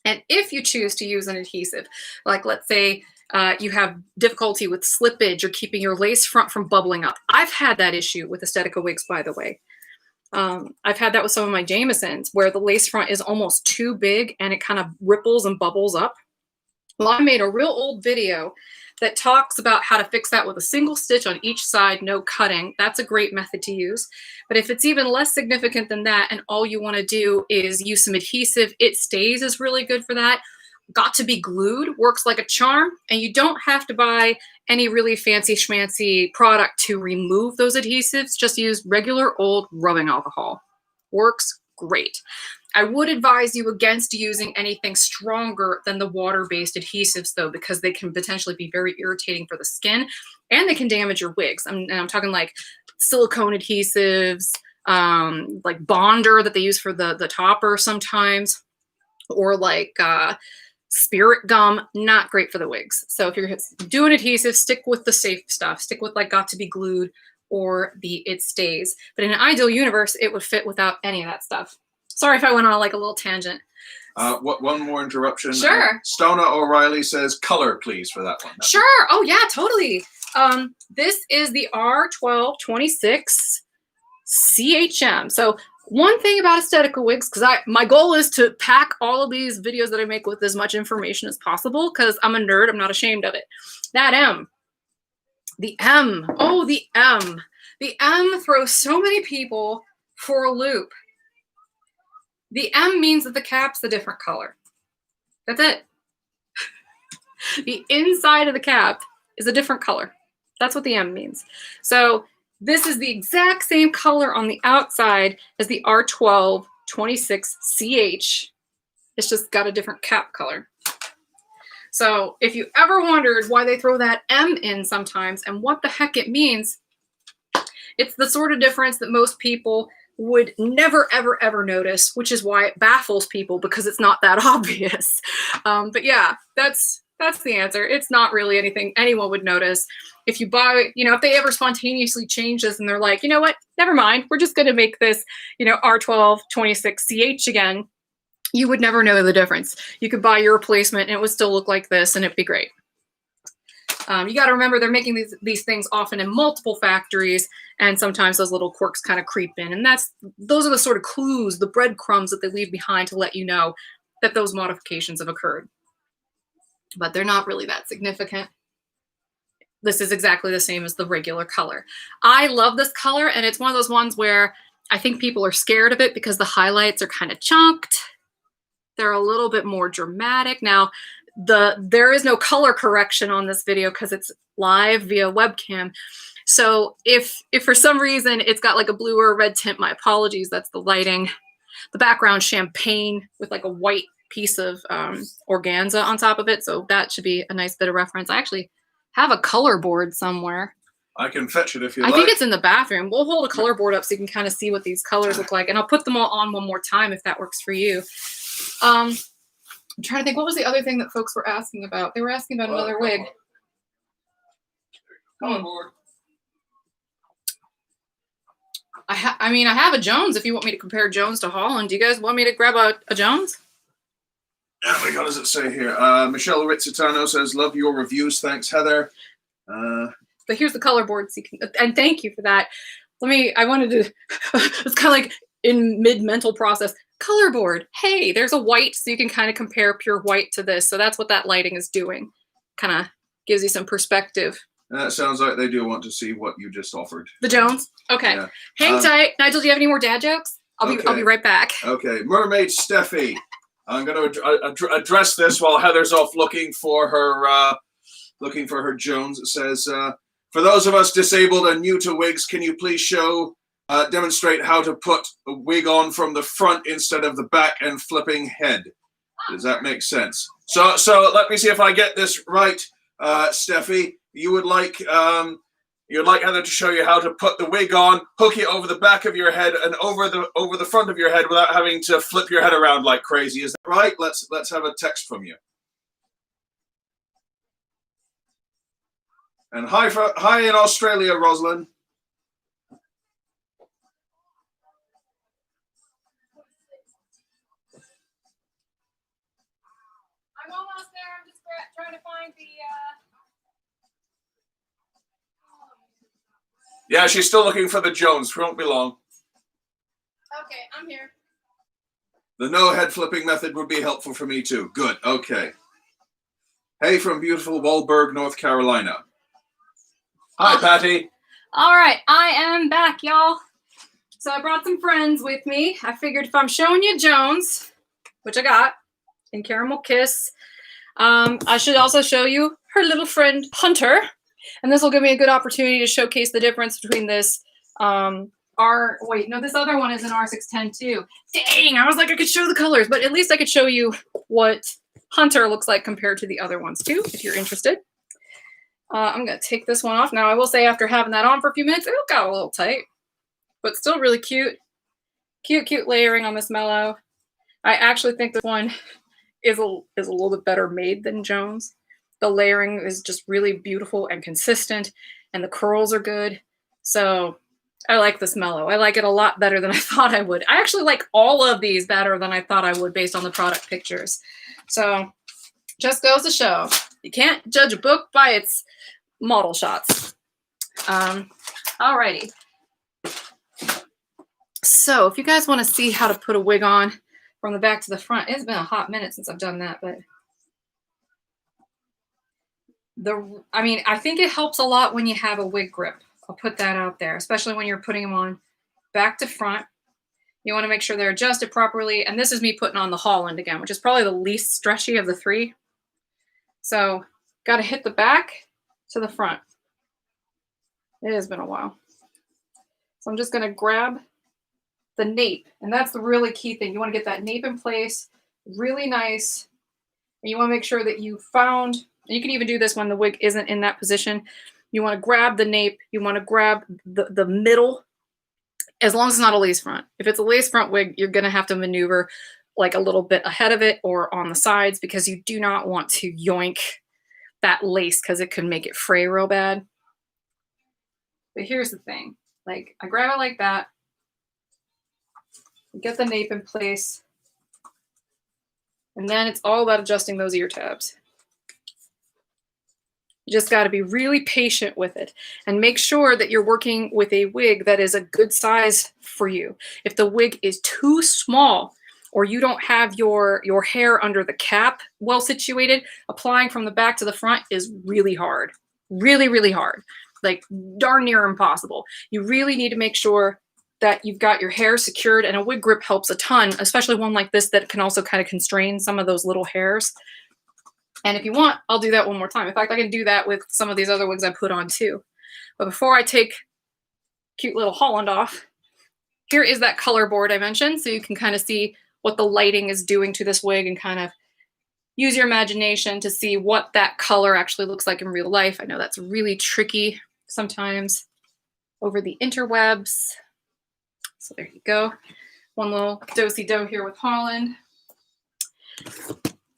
And if you choose to use an adhesive, like let's say you have difficulty with slippage or keeping your lace front from bubbling up. I've had that issue with Aesthetica wigs, by the way. I've had that with some of my Jamisons, where the lace front is almost too big and it kind of ripples and bubbles up. Well, I made a real old video that talks about how to fix that with a single stitch on each side, no cutting. That's a great method to use. But if it's even less significant than that and all you want to do is use some adhesive, It Stays is really good for that. Got to Be Glued works like a charm, and you don't have to buy any really fancy schmancy product to remove those adhesives. Just use regular old rubbing alcohol. Works great. I would advise you against using anything stronger than the water-based adhesives, though, because they can potentially be very irritating for the skin, and they can damage your wigs. And I'm talking like silicone adhesives, like Bonder that they use for the topper sometimes, or like Spirit Gum. Not great for the wigs. So if you're doing adhesive, stick with the safe stuff. Stick with like Got to Be Glued or the It Stays. But in an ideal universe, it would fit without any of that stuff. Sorry if I went on like a little tangent. One more interruption. Sure. Stona O'Reilly says color, please, for that one. Sure. Oh, yeah, totally. This is the R1226 CHM. So one thing about Aesthetica wigs, because my goal is to pack all of these videos that I make with as much information as possible, because I'm a nerd. I'm not ashamed of it. That M. The M. Oh, the M. The M throws so many people for a loop. The M means that the cap's a different color. That's it. The inside of the cap is a different color. That's what the M means. So this is the exact same color on the outside as the R1226CH. It's just got a different cap color. So if you ever wondered why they throw that M in sometimes and what the heck it means, it's the sort of difference that most people would never, ever notice, which is why it baffles people, because it's not that obvious. But yeah, that's the answer. It's not really anything anyone would notice. If you buy, if they ever spontaneously change this and they're like, you know what, never mind, we're just going to make this, R1226CH again, you would never know the difference. You could buy your replacement and it would still look like this and it'd be great. You got to remember they're making these things often in multiple factories, and sometimes those little quirks kind of creep in. And those are the sort of clues, the breadcrumbs that they leave behind to let you know that those modifications have occurred. But they're not really that significant. This is exactly the same as the regular color. I love this color, and it's one of those ones where I think people are scared of it because the highlights are kind of chunked. They're a little bit more dramatic. Now, there is no color correction on this video because it's live via webcam. So if for some reason it's got like a blue or a red tint, my apologies, that's the lighting. The background champagne with like a white piece of organza on top of it. So that should be a nice bit of reference. I actually have a color board somewhere. I can fetch it if you I like. think it's in the bathroom. We'll hold a color board up so you can kind of see what these colors look like. And I'll put them all on one more time if that works for you. I'm trying to think, what was the other thing that folks were asking about? They were asking about another wig. Color board. I mean, I have a Jones if you want me to compare Jones to Holland. Do you guys want me to grab a Jones? Yeah, what does it say here? Michelle Rizzitano says, love your reviews. Thanks, Heather. But here's the color board. So you can, and thank you for that. I wanted to, it's kind of like in mid-mental process. Color board. Hey, there's a white, so you can kind of compare pure white to this. So that's what that lighting is doing. Kind of gives you some perspective. That sounds like they do want to see what you just offered. The Jones? Okay. Yeah. Hang tight. Nigel, do you have any more dad jokes? I'll be right back. Okay. Mermaid Steffi. I'm going to address this while Heather's off looking for her Jones. It says, for those of us disabled and new to wigs, can you please demonstrate how to put a wig on from the front instead of the back and flipping head? Does that make sense? So let me see if I get this right, Steffi. You'd like Heather to show you how to put the wig on, hook it over the back of your head and over the front of your head without having to flip your head around like crazy. Is that right? Let's have a text from you. And hi in Australia, Rosalind. I'm almost there. I'm just trying to find the. Yeah, she's still looking for the Jones. Won't be long. Okay, I'm here. The no head flipping method would be helpful for me too. Good. Okay. Hey from beautiful Walberg, North Carolina. Hi, Patty. All right, I am back, y'all. So I brought some friends with me. I figured if I'm showing you Jones, which I got in Caramel Kiss, I should also show you her little friend Hunter. And this will give me a good opportunity to showcase the difference between this this other one is an R610 too. Dang, I was like I could show the colors, but at least I could show you what Hunter looks like compared to the other ones too, if you're interested. I'm going to take this one off. Now, I will say after having that on for a few minutes, it got a little tight, but still really cute. Cute layering on this Mellow. I actually think this one is a little bit better made than Jones. The layering is just really beautiful and consistent, and the curls are good. So I like this Mellow. I like it a lot better than I thought I would. I actually like all of these better than I thought I would based on the product pictures. So just goes to show, you can't judge a book by its model shots. Alrighty. So if you guys want to see how to put a wig on from the back to the front, it's been a hot minute since I've done that, but I think it helps a lot when you have a wig grip. I'll put that out there, especially when you're putting them on back to front. You want to make sure they're adjusted properly. And this is me putting on the Holland again, which is probably the least stretchy of the three. So got to hit the back to the front. It has been a while. So I'm just going to grab the nape. And that's the really key thing. You want to get that nape in place really nice. And you want to make sure that you found, and you can even do this when the wig isn't in that position. You want to grab the nape. You want to grab the middle, as long as it's not a lace front. If it's a lace front wig, you're going to have to maneuver like a little bit ahead of it or on the sides, because you do not want to yoink that lace because it could make it fray real bad. But here's the thing. Like, I grab it like that. Get the nape in place. And then it's all about adjusting those ear tabs. You just got to be really patient with it and make sure that you're working with a wig that is a good size for you. If the wig is too small or you don't have your hair under the cap well situated, applying from the back to the front is really hard. Really, really hard. Like darn near impossible. You really need to make sure that you've got your hair secured, and a wig grip helps a ton, especially one like this that can also kind of constrain some of those little hairs. And if you want, I'll do that one more time. In fact, I can do that with some of these other wigs I put on too. But before I take cute little Holland off, here is that color board I mentioned, so you can kind of see what the lighting is doing to this wig and kind of use your imagination to see what that color actually looks like in real life. I know that's really tricky sometimes over the interwebs. So there you go. One little do-si-do here with Holland.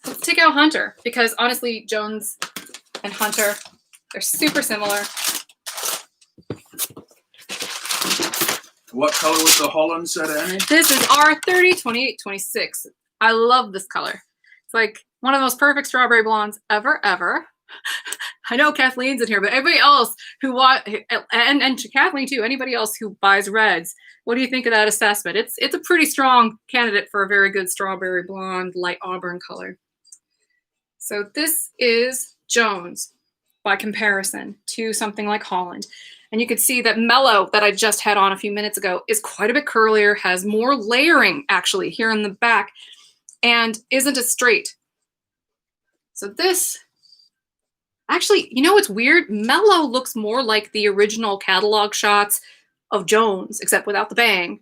Let's take out Hunter, because honestly, Jones and Hunter, they're super similar. What color was the Holland set, Annie? This is R30 2826. I love this color. It's like one of the most perfect strawberry blondes ever. I know Kathleen's in here, but everybody else who and Kathleen too, anybody else who buys reds, what do you think of that assessment? It's a pretty strong candidate for a very good strawberry blonde, light auburn color. So this is Jones by comparison to something like Holland. And you can see that Mellow that I just had on a few minutes ago is quite a bit curlier, has more layering actually here in the back, and isn't as straight. So this, actually, you know what's weird? Mellow looks more like the original catalog shots of Jones, except without the bang,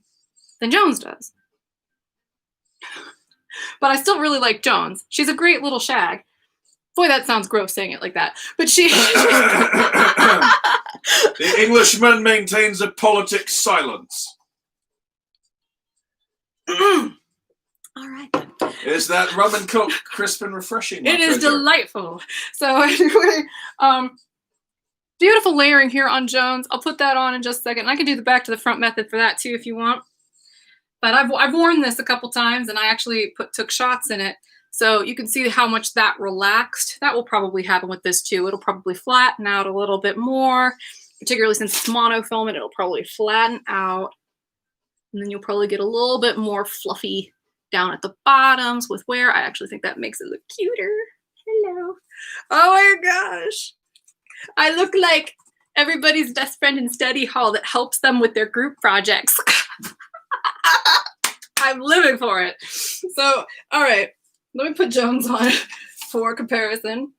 than Jones does. But I still really like Jones. She's a great little shag. Boy, that sounds gross saying it like that. But she... The Englishman maintains a politic silence. All right. Is that rum and coke crisp and refreshing? It is delightful. So anyway, beautiful layering here on Jones. I'll put that on in just a second. I can do the back to the front method for that too if you want. But I've worn this a couple times, and I actually took shots in it. So you can see how much that relaxed. That will probably happen with this too. It'll probably flatten out a little bit more, particularly since it's monofilament, it'll probably flatten out. And then you'll probably get a little bit more fluffy down at the bottoms with wear. I actually think that makes it look cuter. Hello. Oh my gosh. I look like everybody's best friend in study hall that helps them with their group projects. I'm living for it. So, all right. Let me put Jones on for comparison.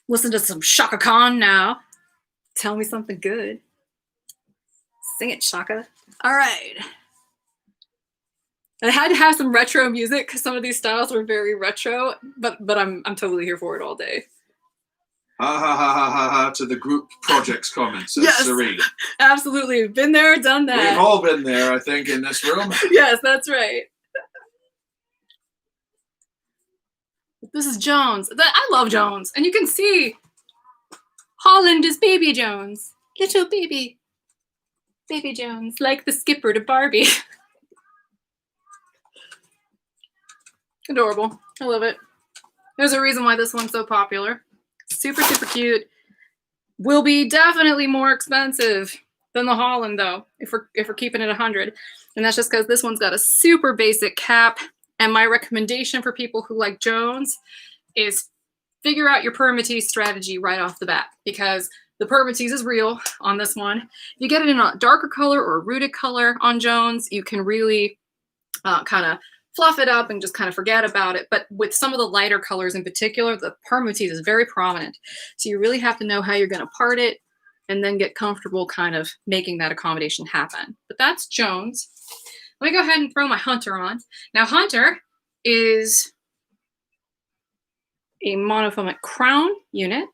Listen to some Shaka Khan now. Tell me something good. Sing it, Shaka. All right. I had to have some retro music because some of these styles were very retro, but I'm totally here for it all day. Ha ha ha ha ha ha to the group projects comments. Yes, Serene. Absolutely. Been there, done that. We've all been there, I think, in this room. Yes, that's right. This is Jones. I love Jones. And you can see Holland is baby Jones. Little baby. Baby Jones. Like the skipper to Barbie. Adorable. I love it. There's a reason why this one's so popular. Super, super cute. Will be definitely more expensive than the Holland, though, if we're keeping it 100. And that's just because this one's got a super basic cap. And my recommendation for people who like Jones is figure out your permatease strategy right off the bat, because the permatease is real on this one. If you get it in a darker color or a rooted color on Jones, you can really kind of fluff it up and just kind of forget about it. But with some of the lighter colors in particular, the permatease is very prominent. So you really have to know how you're going to part it and then get comfortable kind of making that accommodation happen. But that's Jones. Let me go ahead and throw my Hunter on. Now Hunter is a monofilament crown unit,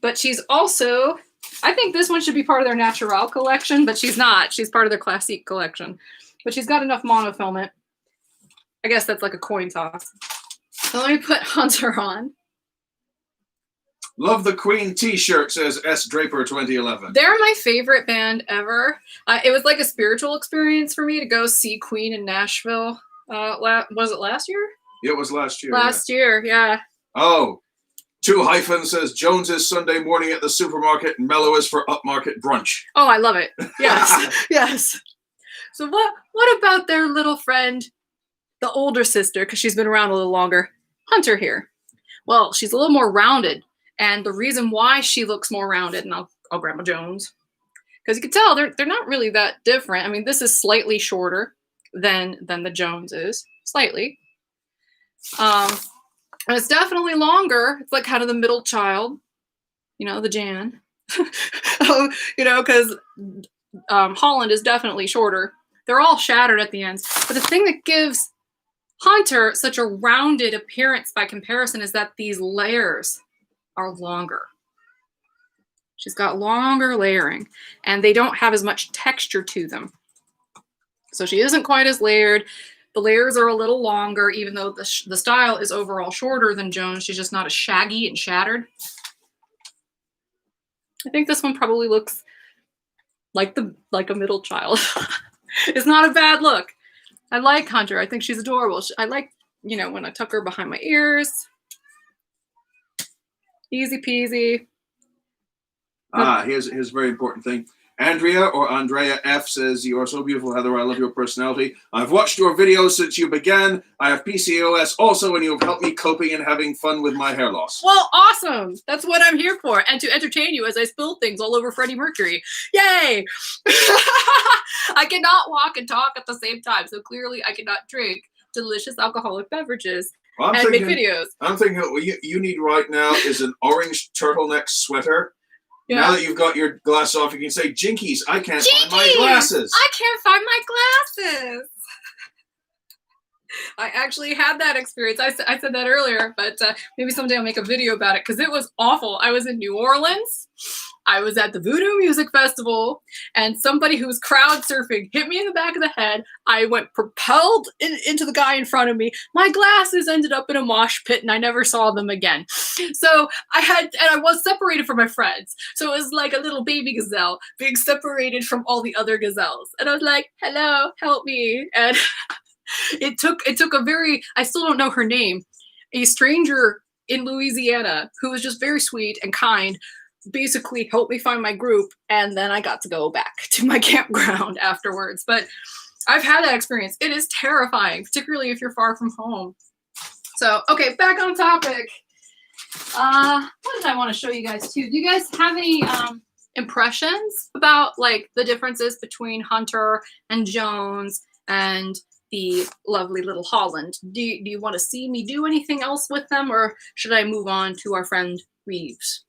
but she's also, I think this one should be part of their Natural collection, but she's not. She's part of their Classique collection. But she's got enough monofilament. I guess that's like a coin toss. So let me put Hunter on. Love the Queen t-shirt, says S. Draper 2011. They're my favorite band ever. It was like a spiritual experience for me to go see Queen in Nashville. Was it last year? It was last year. Last year, yeah. Oh, 2- says Jones is Sunday morning at the supermarket and Mellow is for upmarket brunch. Oh, I love it. Yes, yes. So what about their little friend, the older sister, because she's been around a little longer, Hunter here? Well, she's a little more rounded And the reason why she looks more rounded, and I'll grab my Jones, because you can tell they're not really that different. I mean, this is slightly shorter than the Jones is, slightly. And it's definitely longer. It's like kind of the middle child, you know, the Jan. You know, because Holland is definitely shorter. They're all shattered at the ends. But the thing that gives Hunter such a rounded appearance by comparison is that these layers are longer. She's got longer layering, and they don't have as much texture to them. So she isn't quite as layered. The layers are a little longer, even though the style is overall shorter than Jones. She's just not as shaggy and shattered. I think this one probably looks like a middle child. It's not a bad look. I like Hunter. I think she's adorable. I like, you know, when I tuck her behind my ears. Easy peasy. Here's a very important thing. Andrea or Andrea F says, "You are so beautiful, Heather. I love your personality. I've watched your videos since you began. I have PCOS also, and you have helped me coping and having fun with my hair loss." Well, awesome. That's what I'm here for. And to entertain you as I spill things all over Freddie Mercury. Yay! I cannot walk and talk at the same time. So clearly I cannot drink delicious alcoholic beverages and make videos. I'm thinking what you need right now is an orange turtleneck sweater. Yeah. Now that you've got your glasses off, you can say, "Jinkies, I can't find my glasses. I can't find my glasses." I actually had that experience. I said that earlier, but maybe someday I'll make a video about it because it was awful. I was in New Orleans. I was at the Voodoo Music Festival, and somebody who was crowd surfing hit me in the back of the head. I went propelled into the guy in front of me. My glasses ended up in a mosh pit, and I never saw them again. So I was separated from my friends. So it was like a little baby gazelle being separated from all the other gazelles. And I was like, "Hello, help me." And it took a very, I still don't know her name, a stranger in Louisiana who was just very sweet and kind, basically helped me find my group, and then I got to go back to my campground afterwards. But I've had that experience. It is terrifying, particularly if you're far from home. So, okay, back on topic. What did I want to show you guys too? Do you guys have any impressions about like the differences between Hunter and Jones and the lovely little Holland? Do you want to see me do anything else with them, or should I move on to our friend Reeves?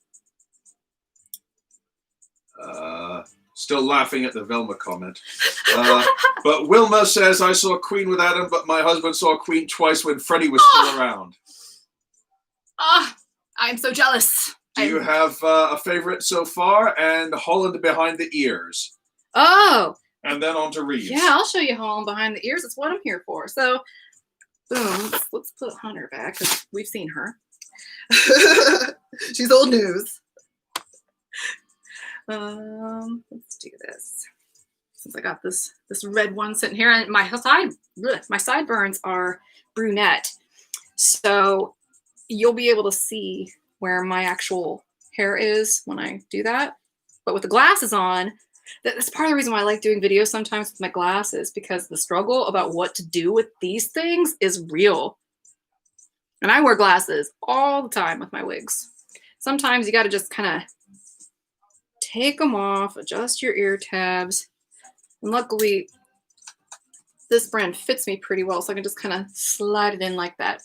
Still laughing at the Velma comment. But Wilma says, "I saw Queen with Adam, but my husband saw Queen twice when Freddie was still around." I'm so jealous. Do you have a favorite so far? And Holland behind the ears. Oh. And then on to Reeves. Yeah, I'll show you Holland behind the ears. That's what I'm here for. So, boom. Let's put Hunter back because we've seen her. She's old news. Let's do this. Since I got this red one sitting here, and my sideburns are brunette, so you'll be able to see where my actual hair is when I do that. But with the glasses on, that's part of the reason why I like doing videos sometimes with my glasses, because the struggle about what to do with these things is real. And I wear glasses all the time with my wigs. Sometimes you got to just kind of take them off, adjust your ear tabs. And luckily, this brand fits me pretty well, so I can just kind of slide it in like that.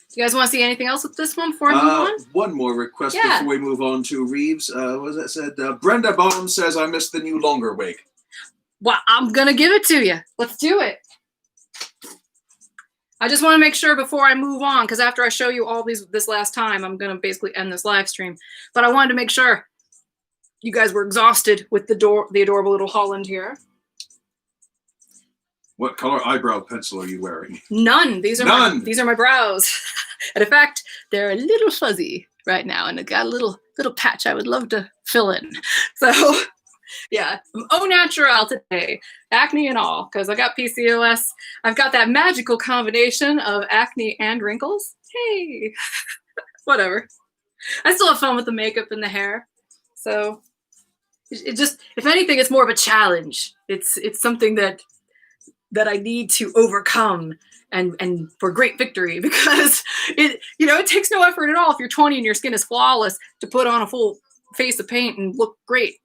Do you guys want to see anything else with this one before I move on? One more request before we move on to Reeves. What was that said? Brenda Baum says, "I missed the new longer wig." Well, I'm going to give it to you. Let's do it. I just want to make sure before I move on, because after I show you all this last time, I'm going to basically end this live stream. But I wanted to make sure you guys were exhausted with the adorable little Holland here. What color eyebrow pencil are you wearing? None. These are my brows. And in fact, they're a little fuzzy right now, and I got a little patch I would love to fill in. So, yeah, I'm au naturel today, acne and all, because I got PCOS. I've got that magical combination of acne and wrinkles. Hey, whatever. I still have fun with the makeup and the hair. So, it just, if anything, it's more of a challenge. It's something that that I need to overcome and for great victory, because it, you know, it takes no effort at all if you're 20 and your skin is flawless to put on a full face of paint and look great.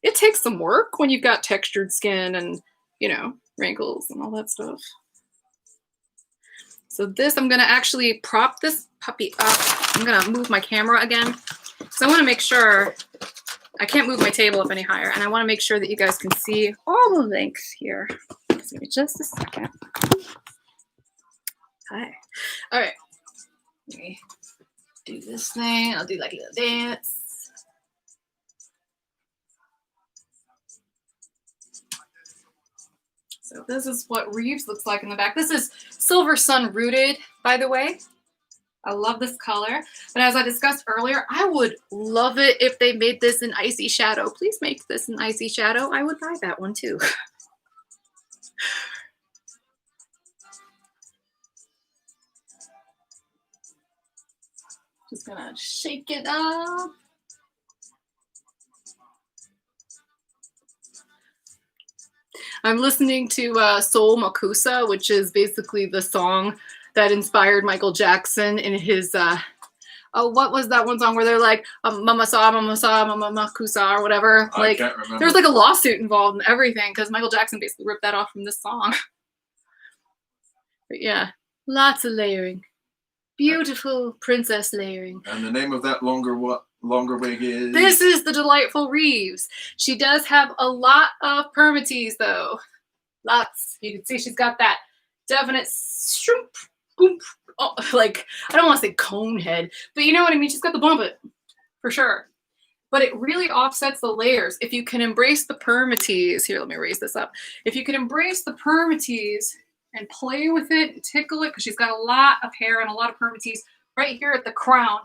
It takes some work when you've got textured skin and, you know, wrinkles and all that stuff. So this, I'm gonna actually prop this puppy up. I'm gonna move my camera again. So I wanna make sure, I can't move my table up any higher, and I wanna make sure that you guys can see all the links here. Just give me just a second. Hi. All right, let me do this thing. I'll do like a little dance. So this is what Reeves looks like in the back. This is Silver Sun Rooted, by the way. I love this color. But as I discussed earlier, I would love it if they made this in Icy Shadow. Please make this in Icy Shadow. I would buy that one too. Just gonna shake it up. I'm listening to Soul Makusa, which is basically the song that inspired Michael Jackson in his, oh, what was that one song where they're like, Mama Sa, Mama Sa, Mama Makusa, or whatever. I Like, can't remember. there's like a lawsuit involved in everything because Michael Jackson basically ripped that off from this song. But yeah, lots of layering. Beautiful princess layering. And the name of that longer wig is? This is the delightful Reeves. She does have a lot of permatease though. Lots. You can see she's got that definite shrimp, boom, oh, like, I don't want to say cone head, but you know what I mean? She's got the bump it, for sure. But it really offsets the layers. If you can embrace the permatease, here, let me raise this up. If you can embrace the permatease and play with it and tickle it, because she's got a lot of hair and a lot of permatease right here at the crown.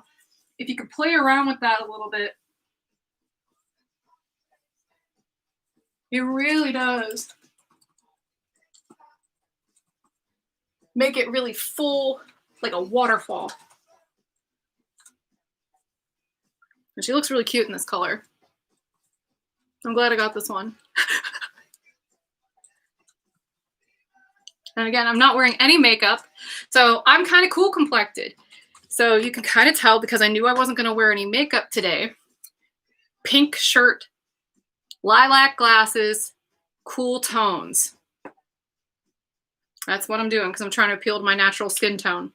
If you could play around with that a little bit, it really does make it really full, like a waterfall. And she looks really cute in this color. I'm glad I got this one. And again, I'm not wearing any makeup, so I'm kind of cool complected. So you can kind of tell because I knew I wasn't going to wear any makeup today. Pink shirt, lilac glasses, cool tones. That's what I'm doing because I'm trying to appeal to my natural skin tone.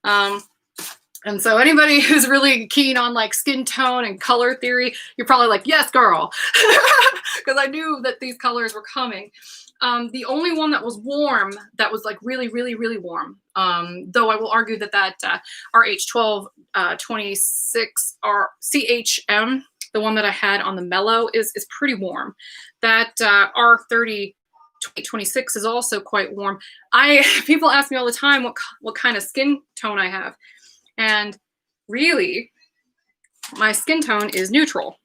And so anybody who's really keen on like skin tone and color theory, you're probably like, yes, girl, because I knew that these colors were coming. The only one that was warm, that was like really, really, really warm, though I will argue that RH12 26 or CHM, the one that I had on the Mellow, is pretty warm. That R30 26 is also quite warm. People ask me all the time what kind of skin tone I have. And really, my skin tone is neutral.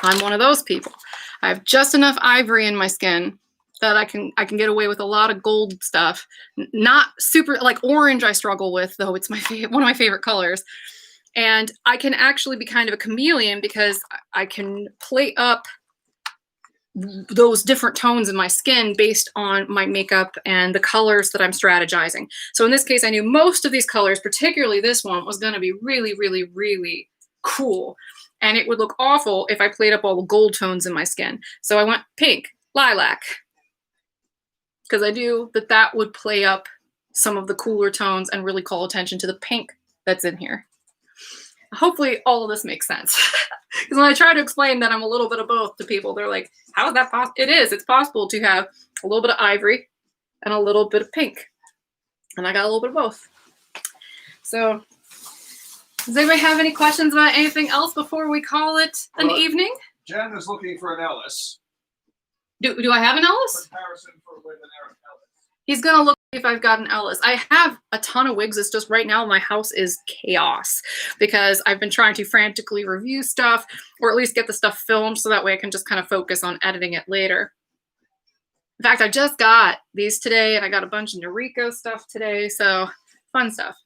I'm one of those people. I have just enough ivory in my skin that I can get away with a lot of gold stuff. Not super, like orange I struggle with, though it's one of my favorite colors. And I can actually be kind of a chameleon because I can play up those different tones in my skin based on my makeup and the colors that I'm strategizing. So in this case, I knew most of these colors, particularly this one, was going to be really, really, really cool. And it would look awful if I played up all the gold tones in my skin. So I went pink, lilac, because I knew that would play up some of the cooler tones and really call attention to the pink that's in here. Hopefully all of this makes sense. Because when I try to explain that I'm a little bit of both to people, they're like, how is that possible? It is. It's possible to have a little bit of ivory and a little bit of pink. And I got a little bit of both. So does anybody have any questions about anything else before we call it an evening? Jen is looking for an Ellis. Do I have an Ellis? Comparison with an Ellis. He's going to look if I've got an Ellis. I have a ton of wigs. It's just right now my house is chaos because I've been trying to frantically review stuff or at least get the stuff filmed so that way I can just kind of focus on editing it later. In fact, I just got these today and I got a bunch of Noriko stuff today. So fun stuff.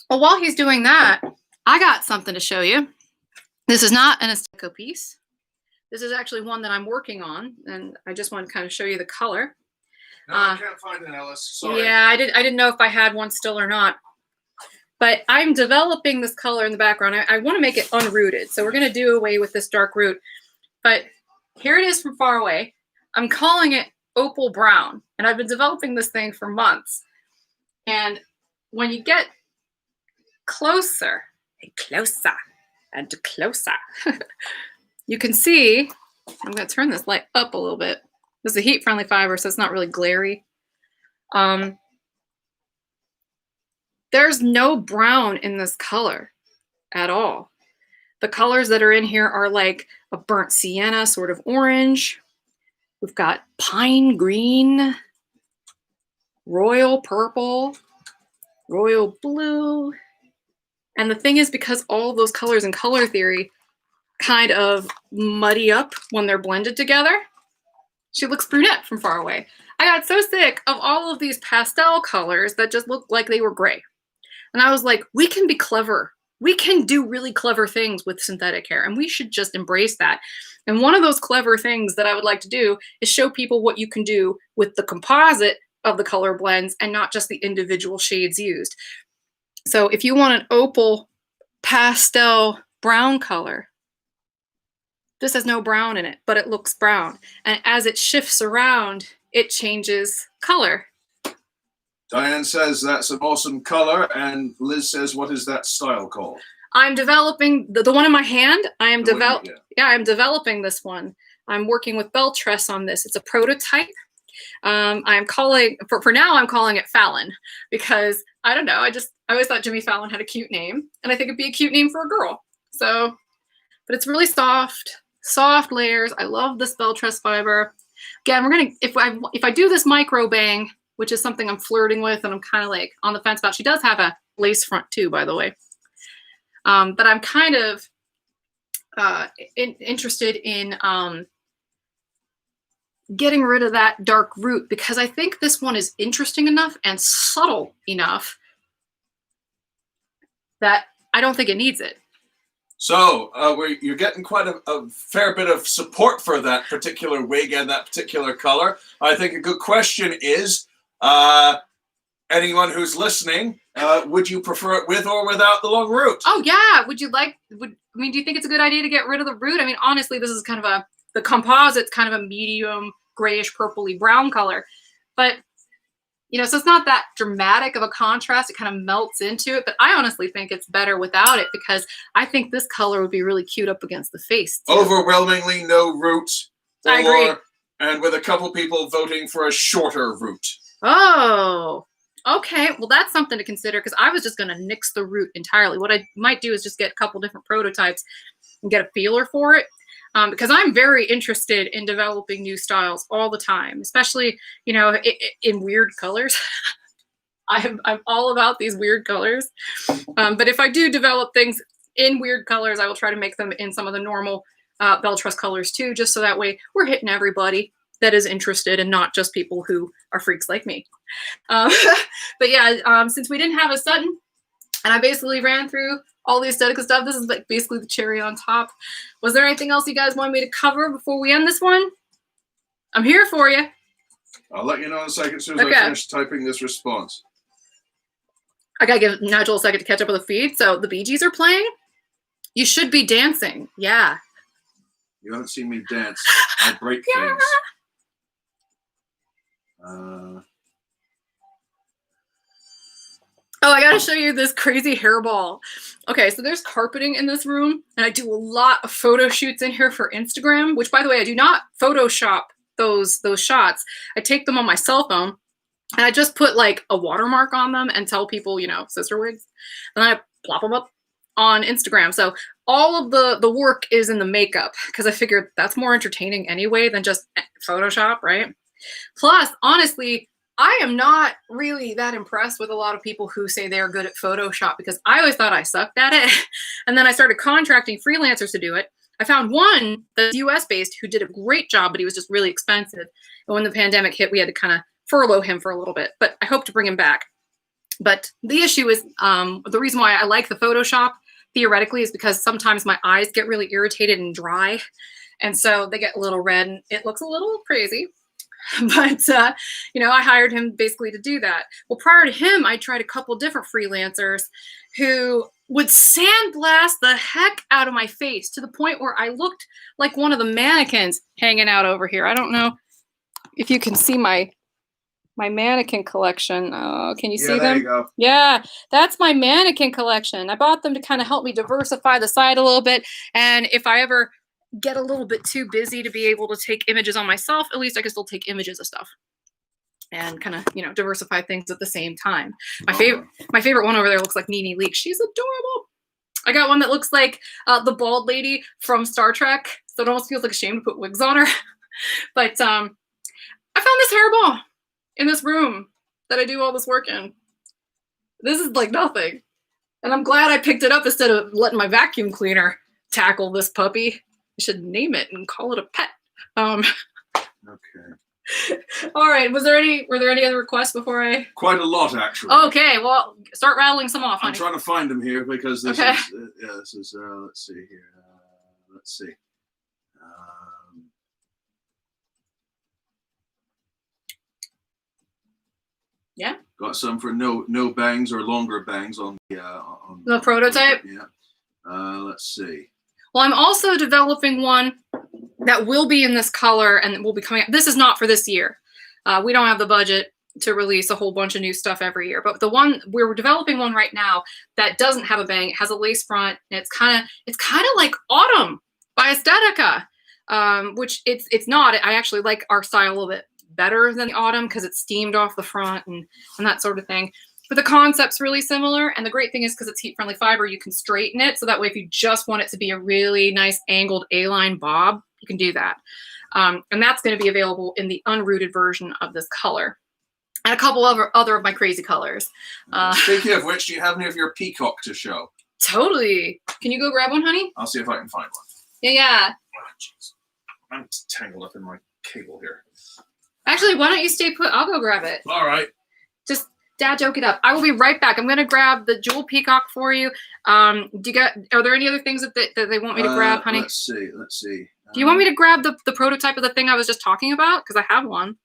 Well, while he's doing that, I got something to show you. This is not an Estetica piece. This is actually one that I'm working on, and I just want to kind of show you the color. No, I can't find an Ellis. Sorry. Yeah, I didn't know if I had one still or not. But I'm developing this color in the background. I want to make it unrooted. So we're going to do away with this dark root. But here it is from far away. I'm calling it opal brown. And I've been developing this thing for months. And when you get closer and closer and closer, you can see, I'm going to turn this light up a little bit. This is a heat-friendly fiber, so it's not really glary. There's no brown in this color at all. The colors that are in here are like a burnt sienna, sort of orange. We've got pine green, royal purple, royal blue. And the thing is, because all of those colors in color theory kind of muddy up when they're blended together, she looks brunette from far away. I got so sick of all of these pastel colors that just looked like they were gray. And I was like, we can be clever. We can do really clever things with synthetic hair, and we should just embrace that. And one of those clever things that I would like to do is show people what you can do with the composite of the color blends and not just the individual shades used. So if you want an opal pastel brown color, this has no brown in it, but it looks brown. And as it shifts around, it changes color. Diane says that's an awesome color, and Liz says, what is that style called? I'm developing the one in my hand. I'm developing this one. I'm working with Bell Tress on this. It's a prototype. I'm calling for now. I'm calling it Fallon because I don't know. I always thought Jimmy Fallon had a cute name, and I think it'd be a cute name for a girl. So, but it's really soft layers. I love this Bell Tress fiber. Again, we're gonna if I do this micro bang, which is something I'm flirting with and I'm kind of like on the fence about. She does have a lace front too, by the way. But I'm kind of interested in getting rid of that dark root because I think this one is interesting enough and subtle enough that I don't think it needs it. So you're getting quite a fair bit of support for that particular wig and that particular color. I think a good question is, anyone who's listening, would you prefer it with or without the long root? Oh yeah, do you think it's a good idea to get rid of the root? I mean, honestly, this is kind of the composite's kind of a medium grayish purpley brown color, but so it's not that dramatic of a contrast. It kind of melts into it, but I honestly think it's better without it because I think this color would be really cute up against the face too. Overwhelmingly no root. I agree. And with a couple people voting for a shorter root. Oh, okay. Well, that's something to consider because I was just going to nix the root entirely. What I might do is just get a couple different prototypes and get a feeler for it because I'm very interested in developing new styles all the time, especially, in weird colors. I'm all about these weird colors. But if I do develop things in weird colors, I will try to make them in some of the normal Bell Tress colors too, just so that way we're hitting everybody that is interested and not just people who are freaks like me. But yeah, since we didn't have a Sutton and I basically ran through all the Estetica stuff, this is like basically the cherry on top. Was there anything else you guys wanted me to cover before we end this one? I'm here for you. I'll let you know in a second as soon as I finish typing this response. I gotta give Nigel a second to catch up with the feed. So the Bee Gees are playing. You should be dancing. Yeah. You haven't seen me dance. I break things. Oh, I gotta show you this crazy hairball. Okay, so there's carpeting in this room, and I do a lot of photo shoots in here for Instagram, which, by the way, I do not Photoshop those shots. I take them on my cell phone, and I just put like a watermark on them and tell people, CysterWigs, and I plop them up on Instagram. So all of the work is in the makeup because I figured that's more entertaining anyway than just Photoshop, right? Plus, honestly, I am not really that impressed with a lot of people who say they're good at Photoshop because I always thought I sucked at it. And then I started contracting freelancers to do it. I found one that's US based who did a great job, but he was just really expensive. And when the pandemic hit, we had to kind of furlough him for a little bit, but I hope to bring him back. But the issue is the reason why I like the Photoshop theoretically is because sometimes my eyes get really irritated and dry. And so they get a little red and it looks a little crazy. But, you know, I hired him basically to do that. Well, prior to him, I tried a couple different freelancers who would sandblast the heck out of my face to the point where I looked like one of the mannequins hanging out over here. I don't know if you can see my mannequin collection. Oh, can you see them? There you go. Yeah, that's my mannequin collection. I bought them to kind of help me diversify the site a little bit. And if I ever get a little bit too busy to be able to take images on myself, at least I can still take images of stuff and kind of, you know, diversify things at the same time. My favorite one over there looks like Nene Leakes. She's adorable. I got one that looks like the bald lady from Star Trek, so it almost feels like a shame to put wigs on her. But I found this hairball in this room that I do all this work in. This is like nothing. And I'm glad I picked it up instead of letting my vacuum cleaner tackle this puppy. I should name it and call it a pet. Okay. All right. Were there any other requests before I? Quite a lot, actually. Okay. Well, start rattling some off. I'm honey. trying to find them here because this Okay. is. This is. Let's see here. Let's see. Yeah. Got some for no bangs or longer bangs on The prototype. Yeah. Let's see. Well, I'm also developing one that will be in this color and will be coming out. This is not for this year. We don't have the budget to release a whole bunch of new stuff every year. But the one we're developing one right now that doesn't have a bang, it has a lace front, and it's kind of like Autumn by Estetica, which it's not. I actually like our style a little bit better than the Autumn because it's steamed off the front and that sort of thing. But the concept's really similar, and the great thing is because it's heat-friendly fiber, you can straighten it, so that way if you just want it to be a really nice angled A-line bob, you can do that. And that's going to be available in the unrooted version of this color. And a couple other of my crazy colors. Speaking of which, do you have any of your peacock to show? Totally. Can you go grab one, honey? I'll see if I can find one. Yeah. Oh, jeez. I'm tangled up in my cable here. Actually, why don't you stay put? I'll go grab it. All right. Just dad joke it up. I will be right back. I'm going to grab the jewel peacock for you. Are there any other things that they want me to grab, honey? Let's see. Do you want me to grab the prototype of the thing I was just talking about? Because I have one.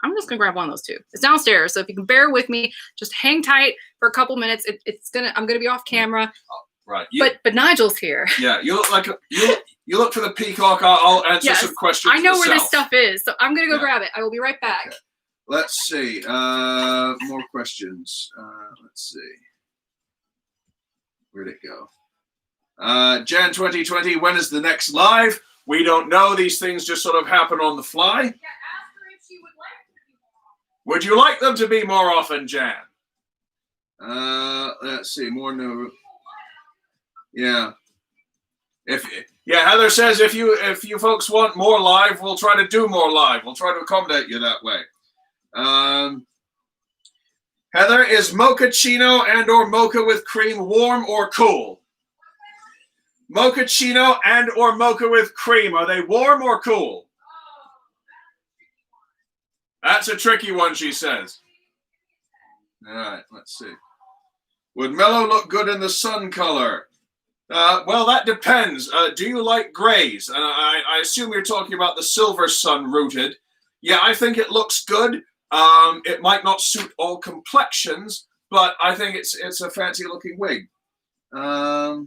I'm just gonna grab one of those two. It's downstairs, so if you can bear with me, just hang tight for a couple minutes. I'm gonna be off camera. Oh, right. But Nigel's here. Yeah, you look like you look for the peacock. I'll answer some questions. I know myself. where this stuff is, so I'm gonna go grab it. I will be right back. Okay. Let's see. More questions. Let's see. Where'd it go? Jan 2020. When is the next live? We don't know. These things just sort of happen on the fly. Yeah, ask her if she would like to be more often. Would you like them to be more often, Jan? Let's see. More no. Yeah. Heather says if you folks want more live, we'll try to do more live. We'll try to accommodate you that way. Heather, is mochaccino and or mocha with cream warm or cool? Mochaccino and or mocha with cream, are they warm or cool? That's a tricky one, she says. All right, let's see. Would Mellow look good in the sun color? Well, that depends. Do you like grays? I assume you're talking about the silver sun rooted. Yeah, I think it looks good. It might not suit all complexions, but I think it's a fancy looking wig. Right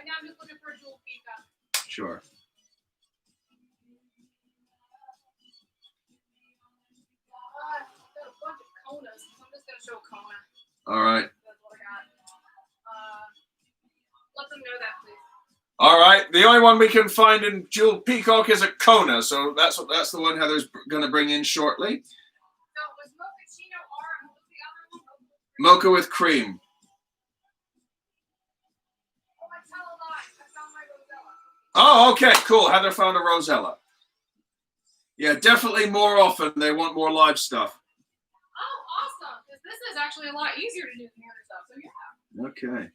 now I'm just looking for a jewel peacock. Sure. Got a bunch of Konas, so I'm just gonna show Kona. All right. That's what I got. Let them know that, please. All right. The only one we can find in jewel peacock is a Kona, so that's the one Heather's going to bring in shortly. So it was mochaccino R, and what was the other one? Mocha with cream. Oh, I tell a lie. I found my Rosella. Oh, okay, cool. Heather found a Rosella. Yeah, definitely more often. They want more live stuff. Oh, awesome. Because this is actually a lot easier to do than the other stuff, so yeah. Okay.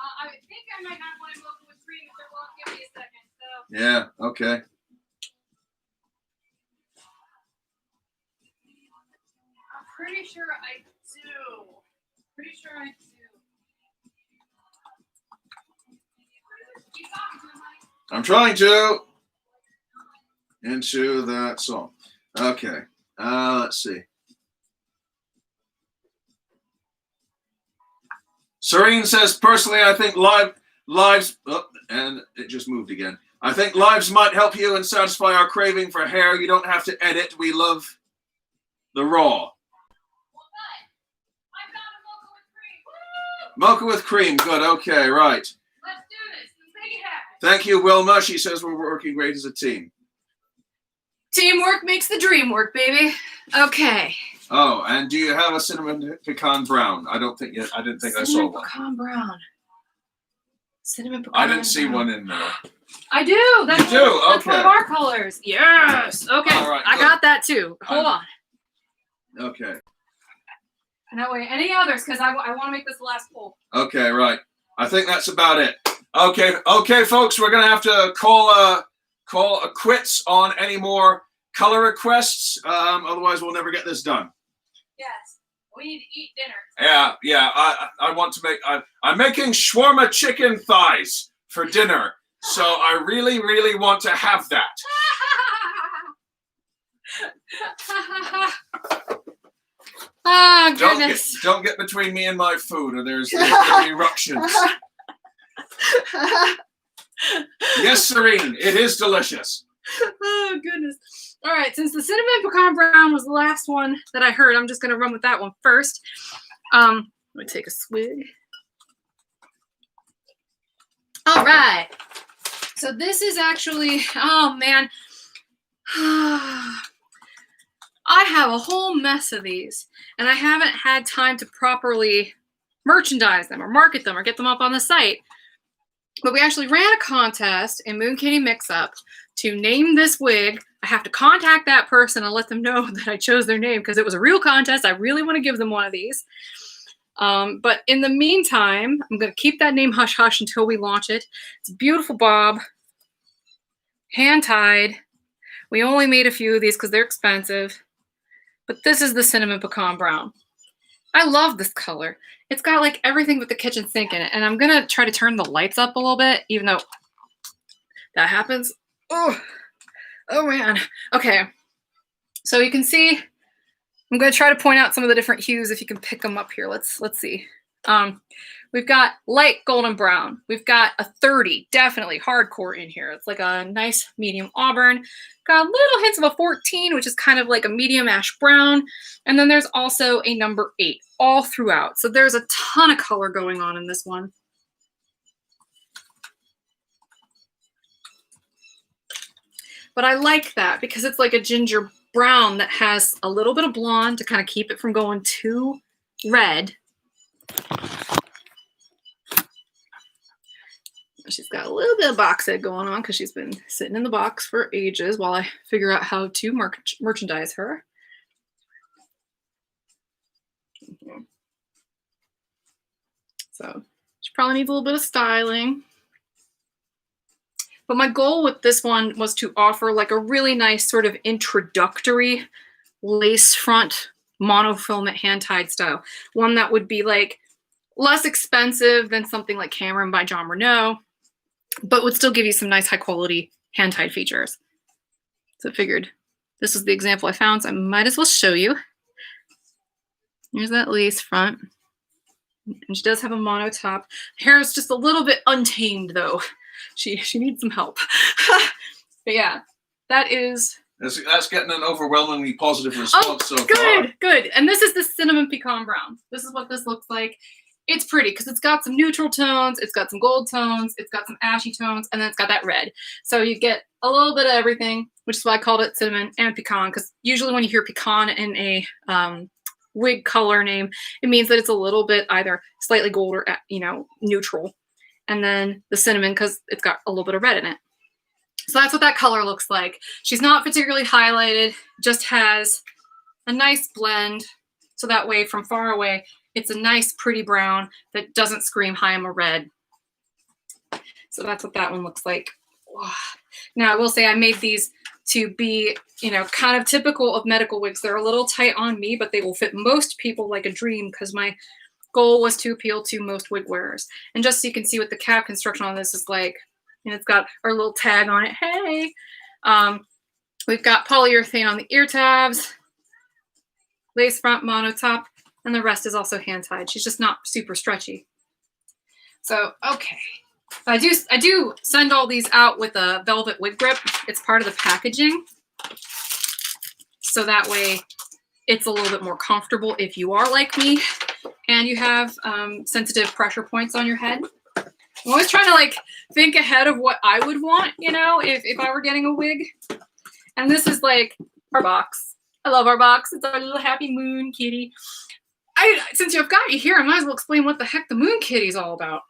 I think I might not want to mocha with cream if they're willing to give me a second, so. Yeah, okay. I'm pretty sure I do. I'm trying to. Into that song. Okay. Let's see. Serene says, personally, I think lives, oh, and it just moved again. I think lives might help you and satisfy our craving for hair. You don't have to edit. We love the raw. Mocha with cream. Good. Okay. Right. Let's do this. Make it happen. Thank you, Wilma. She says we're working great as a team. Teamwork makes the dream work, baby. Okay. Oh, and do you have a cinnamon pecan brown? I don't think yet. I didn't think I saw one. Pecan brown. Cinnamon pecan. I didn't see one in there. I do. That's You do? That's one of Okay. our colors. Yes. Okay. All right, I good. got that too. Hold on. Okay. And that way, any others? Because I want to make this the last poll. Okay, right. I think that's about it. Okay, folks. We're gonna have to call a quits on any more color requests. Otherwise, we'll never get this done. Yes. We need to eat dinner. Yeah. I want to make. I'm making shawarma chicken thighs for dinner. So I really, really want to have that. Oh, goodness. Don't get between me and my food, or there's gonna be eruptions. Yes, Serene, it is delicious. Oh, goodness. All right, since the cinnamon pecan brown was the last one that I heard, I'm just going to run with that one first. Let me take a swig. All right. So this is actually, oh, man. I have a whole mess of these, and I haven't had time to properly merchandise them or market them or get them up on the site. But we actually ran a contest in Moon Kitty Mix-Up to name this wig. I have to contact that person and let them know that I chose their name because it was a real contest. I really want to give them one of these. But in the meantime, I'm going to keep that name hush-hush until we launch it. It's a beautiful bob, hand-tied. We only made a few of these because they're expensive. But this is the cinnamon pecan brown. I love this color. It's got like everything but the kitchen sink in it. And I'm going to try to turn the lights up a little bit, even though that happens. Oh man. Okay. So you can see, I'm going to try to point out some of the different hues if you can pick them up here. Let's see. We've got light golden brown. We've got a 30, definitely hardcore in here. It's like a nice medium auburn. Got little hints of a 14, which is kind of like a medium ash brown. And then there's also a number 8 all throughout. So there's a ton of color going on in this one. But I like that because it's like a ginger brown that has a little bit of blonde to kind of keep it from going too red. She's got a little bit of box head going on because she's been sitting in the box for ages while I figure out how to merchandise her. So she probably needs a little bit of styling. But my goal with this one was to offer like a really nice sort of introductory lace front monofilament hand-tied style. One that would be like less expensive than something like Cameron by John Renault, but would still give you some nice high quality hand-tied features. So I figured this is the example I found, so I might as well show you. Here's that lace front. And she does have a mono top. Hair is just a little bit untamed though. She needs some help. But yeah, that is... That's getting an overwhelmingly positive response so far. Good. And this is the cinnamon pecan brown. This is what this looks like. It's pretty because it's got some neutral tones, it's got some gold tones, it's got some ashy tones, and then it's got that red. So you get a little bit of everything, which is why I called it cinnamon and pecan, because usually when you hear pecan in a wig color name, it means that it's a little bit either slightly gold or, neutral. And then the cinnamon because it's got a little bit of red in it. So that's what that color looks like. She's not particularly highlighted, just has a nice blend. So that way from far away, it's a nice pretty brown that doesn't scream, hi, I'm a red. So that's what that one looks like. Now I will say I made these to be, kind of typical of medical wigs. They're a little tight on me, but they will fit most people like a dream because my goal was to appeal to most wig wearers. And just so you can see what the cap construction on this is like, And it's got our little tag on it. Hey! We've got polyurethane on the ear tabs, lace front mono top, and the rest is also hand tied. She's just not super stretchy. So, okay. I do send all these out with a velvet wig grip. It's part of the packaging. So that way it's a little bit more comfortable if you are like me and you have sensitive pressure points on your head. I'm always trying to like think ahead of what I would want, you know, if I were getting a wig. And this is like our box. I love our box. It's our little happy moon kitty. Since you've got you here, I might as well explain what the heck the moon kitty is all about.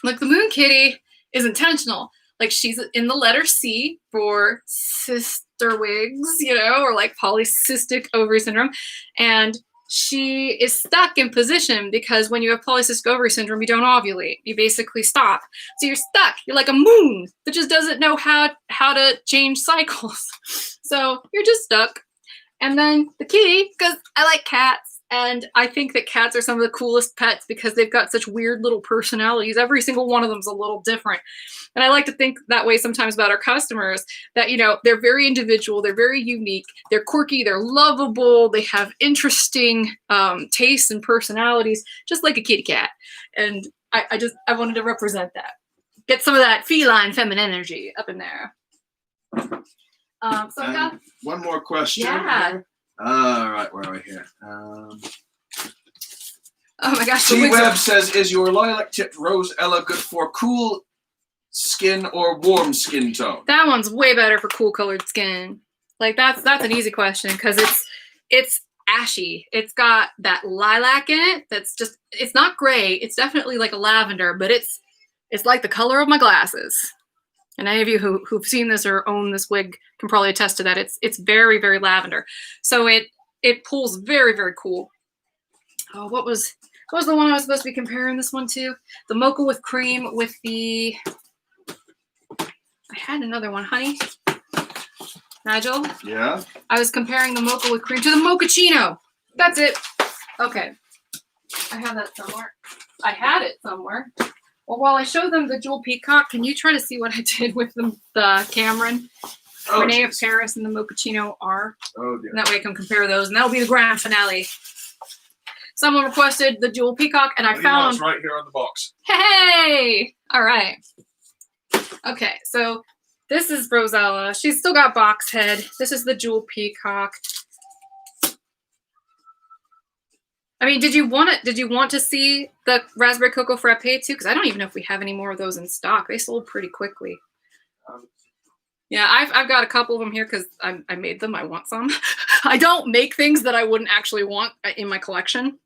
Like the moon kitty is intentional. Like she's in the letter C for CysterWigs, you know, or like polycystic ovary syndrome. And she is stuck in position because when you have polycystic ovary syndrome, you don't ovulate. You basically stop. So you're stuck. You're like a moon that just doesn't know how to change cycles. So you're just stuck. And then the kitty, because I like cats. And I think that cats are some of the coolest pets because they've got such weird little personalities. Every single one of them is a little different. And I like to think that way sometimes about our customers, that, you know, they're very individual, they're very unique, they're quirky, they're lovable, they have interesting tastes and personalities, just like a kitty cat. And I wanted to represent that. Get some of that feline feminine energy up in there. So I got one more question. Yeah. All right, where are we here? Oh my gosh. T-Web says, is your lilac-tipped Rosella good for cool skin or warm skin tone? That one's way better for cool colored skin. Like that's an easy question because it's ashy. It's got that lilac in it. That's just, it's not gray. It's definitely like a lavender, but it's like the color of my glasses. And any of you who've seen this or own this wig can probably attest to that. It's very, very lavender. So it pulls very, very cool. Oh, what was the one I was supposed to be comparing this one to? The mocha with cream with the, I had another one, honey. Nigel? Yeah? I was comparing the mocha with cream to the mochaccino. That's it. Okay. I have that somewhere. I had it somewhere. Well, while I show them the jewel peacock, can you try to see what I did with the Cameron, Renee of Paris, and the mochaccino R? Oh, dear. And that way I can compare those, and that'll be the grand finale. Someone requested the jewel peacock, and I found... It's right here on the box. Hey! All right. Okay, so this is Rosella. She's still got box head. This is the jewel peacock. I mean, did you want to see the raspberry cocoa frappe too? Because I don't even know if we have any more of those in stock. They sold pretty quickly. Yeah, I've got a couple of them here because I made them. I want some. I don't make things that I wouldn't actually want in my collection.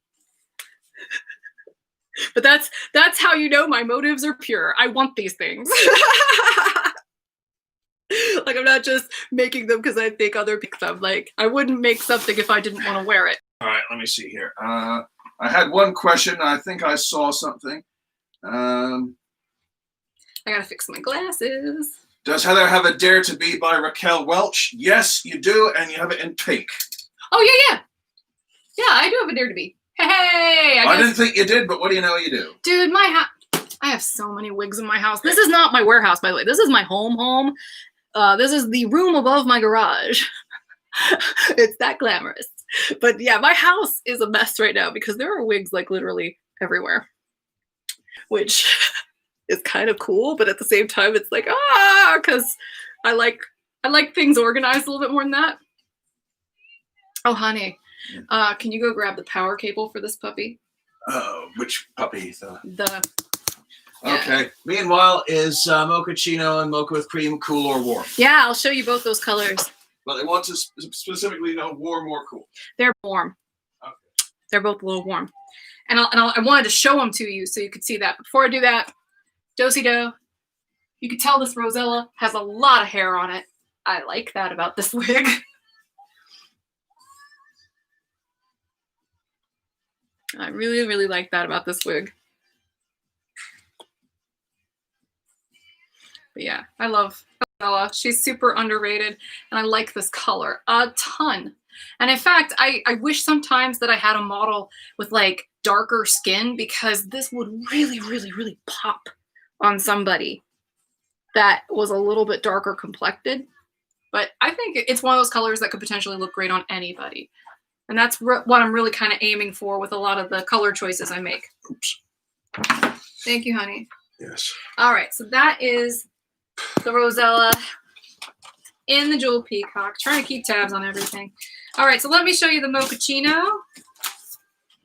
But that's how you know my motives are pure. I want these things. Like I'm not just making them because I think other people them. Like I wouldn't make something if I didn't want to wear it. All right, let me see here. I had one question. I think I saw something. I gotta fix my glasses. Does Heather have a Dare to Be by Raquel Welch? Yes, you do, and you have it in pink. Oh, yeah. Yeah, I do have a Dare to Be. Hey! I didn't think you did, but what do you know you do? Dude, I have so many wigs in my house. This is not my warehouse, by the way. This is my home. This is the room above my garage. It's that glamorous. But yeah, my house is a mess right now because there are wigs like literally everywhere, which is kind of cool. But at the same time, it's like, because I like things organized a little bit more than that. Oh, honey, can you go grab the power cable for this puppy? Oh, which puppy? Yeah. Okay. Meanwhile, is mochaccino and mocha with cream cool or warm? Yeah, I'll show you both those colors. But they want to specifically know warm or cool. They're warm. Okay. They're both a little warm. And I wanted to show them to you so you could see that. Before I do that, do-si-do. You can tell this Rosella has a lot of hair on it. I like that about this wig. I really, really like that about this wig. But yeah, I love Rosella. She's super underrated, and I like this color a ton. And in fact, I wish sometimes that I had a model with like darker skin because this would really, really, really pop on somebody. that was a little bit darker complected. But I think it's one of those colors that could potentially look great on anybody. And that's what I'm really kind of aiming for with a lot of the color choices I make. Oops. Thank you, honey. Yes. All right, so that is the Rosella in the Jewel Peacock. Trying to keep tabs on everything. All right, so let me show you the Mochaccino.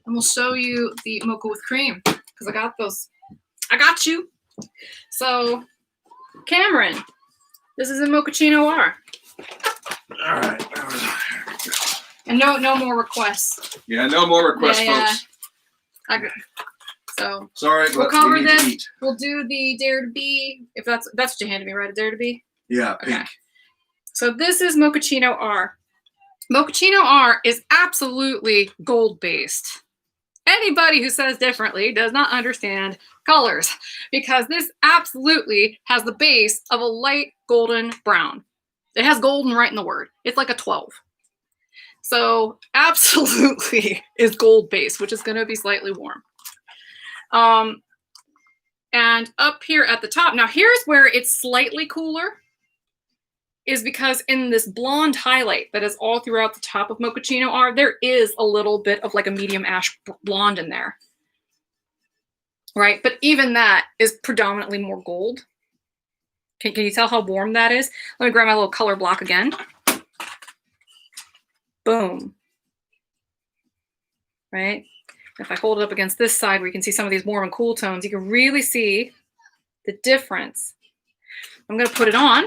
And we'll show you the Mocha with Cream. Because I got those. I got you. So, Cameron, this is a Mochaccino R. All right. And no more requests. Yeah, no more requests, folks. So sorry, we'll but cover we need this. to eat. We'll do the Dare to Be. If that's what you handed me, right? A Dare to Be. Yeah, pink. Okay. So this is Mochaccino R. Mochaccino R is absolutely gold based. Anybody who says differently does not understand colors, because this absolutely has the base of a light golden brown. It has golden right in the word. It's like a 12. So absolutely is gold based, which is going to be slightly warm. And up here at the top, now here's where it's slightly cooler, is because in this blonde highlight that is all throughout the top of Mochaccino R, there is a little bit of like a medium ash blonde in there. Right? But even that is predominantly more gold. Can you tell how warm that is? Let me grab my little color block again. Boom. Right? If I hold it up against this side where you can see some of these warm and cool tones, you can really see the difference. I'm going to put it on.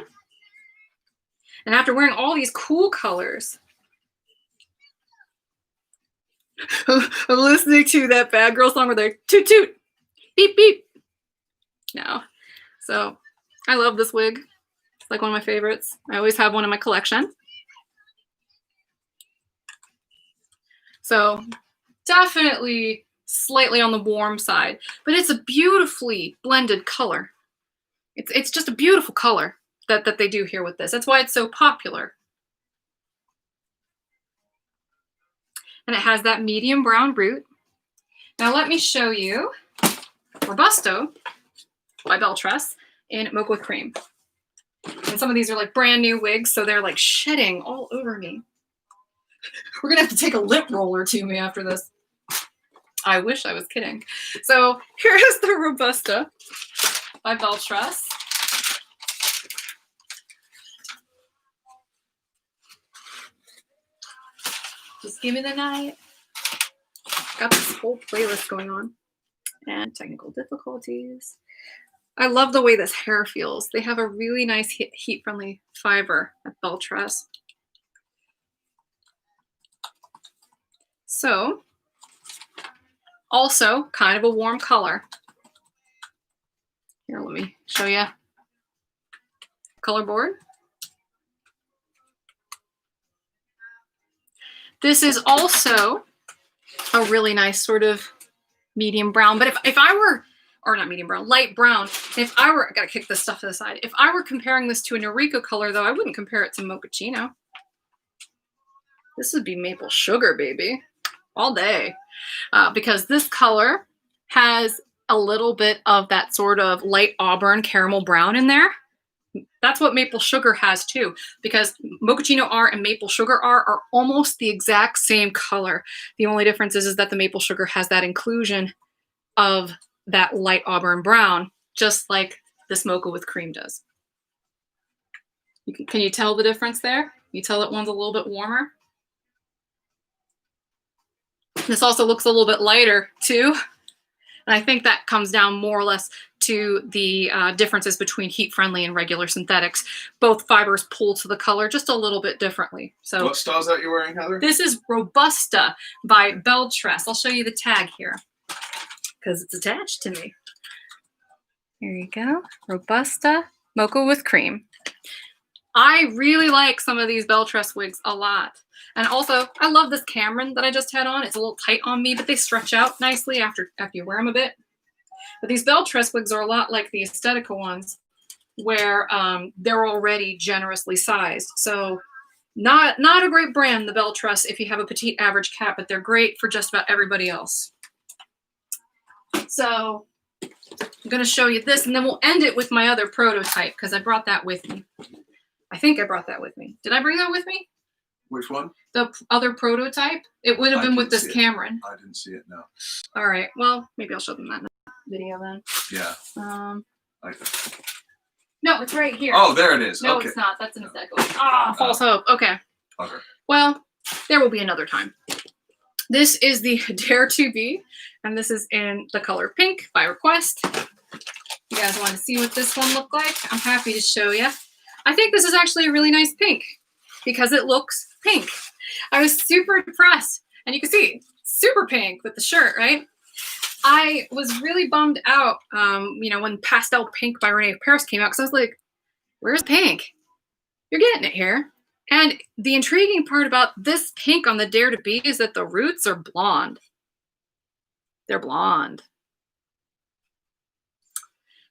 And after wearing all these cool colors, I'm listening to that Bad Girl song where they're toot toot, beep beep. No. So I love this wig. It's like one of my favorites. I always have one in my collection. So definitely slightly on the warm side, but it's a beautifully blended color. It's just a beautiful color that they do here with this. That's why it's so popular. And it has that medium brown root. Now let me show you Robusto by Beltress in Mocha with Cream. And some of these are like brand new wigs, so they're like shedding all over me. We're gonna have to take a lip roller to me after this. I wish I was kidding. So here's the Robusta by Beltress. Just give me the night. Got this whole playlist going on. And technical difficulties. I love the way this hair feels. They have a really nice heat-friendly fiber at Beltress. So, also kind of a warm color. Here, let me show you color board. This is also a really nice sort of medium brown, but if I were, or not medium brown, light brown, if I were, I gotta kick this stuff to the side. If I were comparing this to a Noriko color though, I wouldn't compare it to Mochaccino. This would be maple sugar, baby, all day. Because this color has a little bit of that sort of light auburn caramel brown in there. That's what maple sugar has too, because Mochaccino R and maple sugar R are almost the exact same color. The only difference is that the maple sugar has that inclusion of that light auburn brown, just like this Mocha with Cream does. Can you tell the difference there? You tell that one's a little bit warmer. This also looks a little bit lighter too. And I think that comes down more or less to the differences between heat-friendly and regular synthetics. Both fibers pull to the color just a little bit differently. So what style is that you're wearing, Heather? This is Robusta by Beltress. I'll show you the tag here because it's attached to me. Here you go. Robusta Mocha with Cream. I really like some of these Beltress wigs a lot. And also, I love this Cameron that I just had on. It's a little tight on me, but they stretch out nicely after you wear them a bit. But these Beltress wigs are a lot like the Estetica ones, where they're already generously sized. So not a great brand, the Beltress, if you have a petite average cat, but they're great for just about everybody else. So I'm going to show you this, and then we'll end it with my other prototype because I brought that with me. I think I brought that with me. Did I bring that with me? Which one? The other prototype? It would have been with this Cameron. I didn't see it, no. All right. Well, maybe I'll show them that in the video then. Yeah. No, it's right here. Oh, there it is. No, okay. it's not. That's an Estetica. Ah, false hope. Okay. Okay. Well, there will be another time. This is the Dare to Be, and this is in the color pink by request. You guys want to see what this one looked like? I'm happy to show you. I think this is actually a really nice pink because it looks pink. I was super depressed, and you can see super pink with the shirt, right? I was really bummed out, you know, when Pastel Pink by Renee Paris came out, because I was like, where's pink? You're getting it here. And the intriguing part about this pink on the Dare to Be is that the roots are blonde. They're blonde.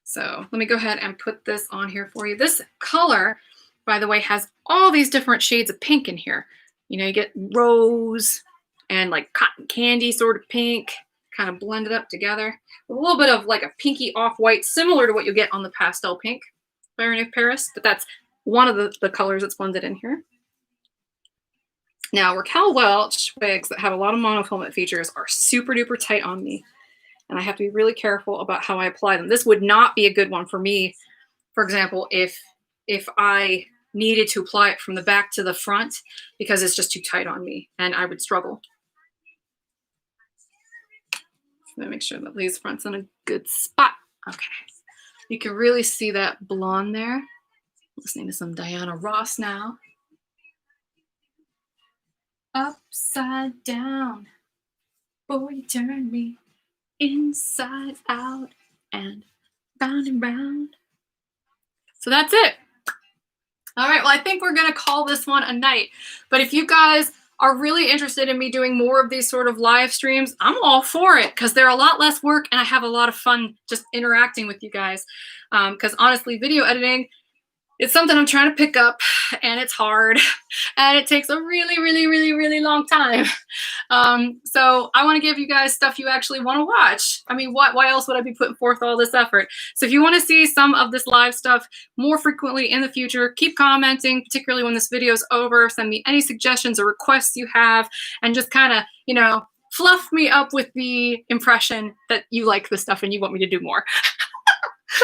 So let me go ahead and put this on here for you. This color, by the way, has all these different shades of pink in here. You know, you get rose and like cotton candy sort of pink, kind of blended up together. A little bit of like a pinky off-white, similar to what you get on the Pastel Pink by Renee Paris, but that's one of the colors that's blended in here. Now, Raquel Welch wigs that have a lot of monofilament features are super duper tight on me, and I have to be really careful about how I apply them. This would not be a good one for me, for example, if I needed to apply it from the back to the front, because it's just too tight on me and I would struggle. Let me make sure that Lee's front's in a good spot. Okay. You can really see that blonde there. Listening to some Diana Ross now. Upside down, boy, you turn me inside out and round. So that's it. All right, well, I think we're going to call this one a night. But if you guys are really interested in me doing more of these sort of live streams, I'm all for it because they're a lot less work and I have a lot of fun just interacting with you guys. Because honestly, video editing, it's something I'm trying to pick up, and it's hard, and it takes a really, really, really, really long time. So I want to give you guys stuff you actually want to watch. I mean, why else would I be putting forth all this effort? So if you want to see some of this live stuff more frequently in the future, keep commenting, particularly when this video is over. Send me any suggestions or requests you have, and just kind of, you know, fluff me up with the impression that you like this stuff and you want me to do more.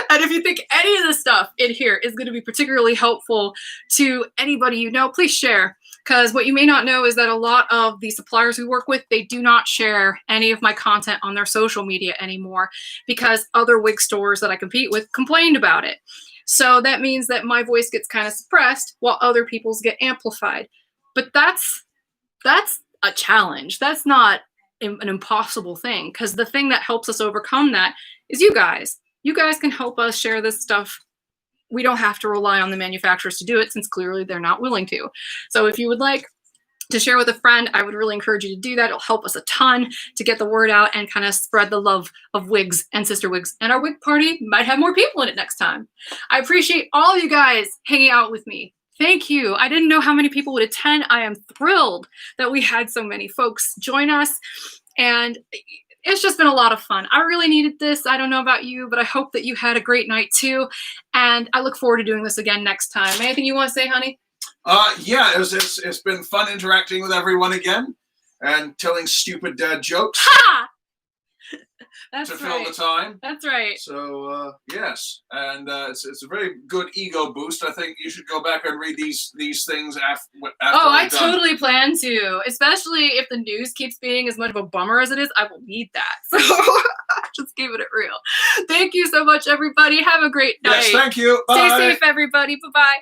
And if you think any of the stuff in here is going to be particularly helpful to anybody you know, please share. Because what you may not know is that a lot of the suppliers we work with, they do not share any of my content on their social media anymore because other wig stores that I compete with complained about it. So that means that my voice gets kind of suppressed while other people's get amplified. But that's a challenge. That's not an impossible thing, because the thing that helps us overcome that is you guys. You guys can help us share this stuff. We don't have to rely on the manufacturers to do it, since clearly they're not willing to. So if you would like to share with a friend, I would really encourage you to do that. It'll help us a ton to get the word out and kind of spread the love of wigs and CysterWigs. And our wig party might have more people in it next time. I appreciate all you guys hanging out with me. Thank you. I didn't know how many people would attend. I am thrilled that we had so many folks join us. And it's just been a lot of fun. I really needed this. I don't know about you, but I hope that you had a great night too. And I look forward to doing this again next time. Anything you want to say, honey? Yeah, it's been fun interacting with everyone again and telling stupid dad jokes. Ha! That's to right. fill the time. That's right. So yes, and it's a very good ego boost. I think you should go back and read these things after. Oh, I totally plan to, especially if the news keeps being as much of a bummer as it is. I will need that. So just keeping it real. Thank you so much, everybody. Have a great night. Yes, thank you. Bye. Stay safe, everybody. Bye-bye.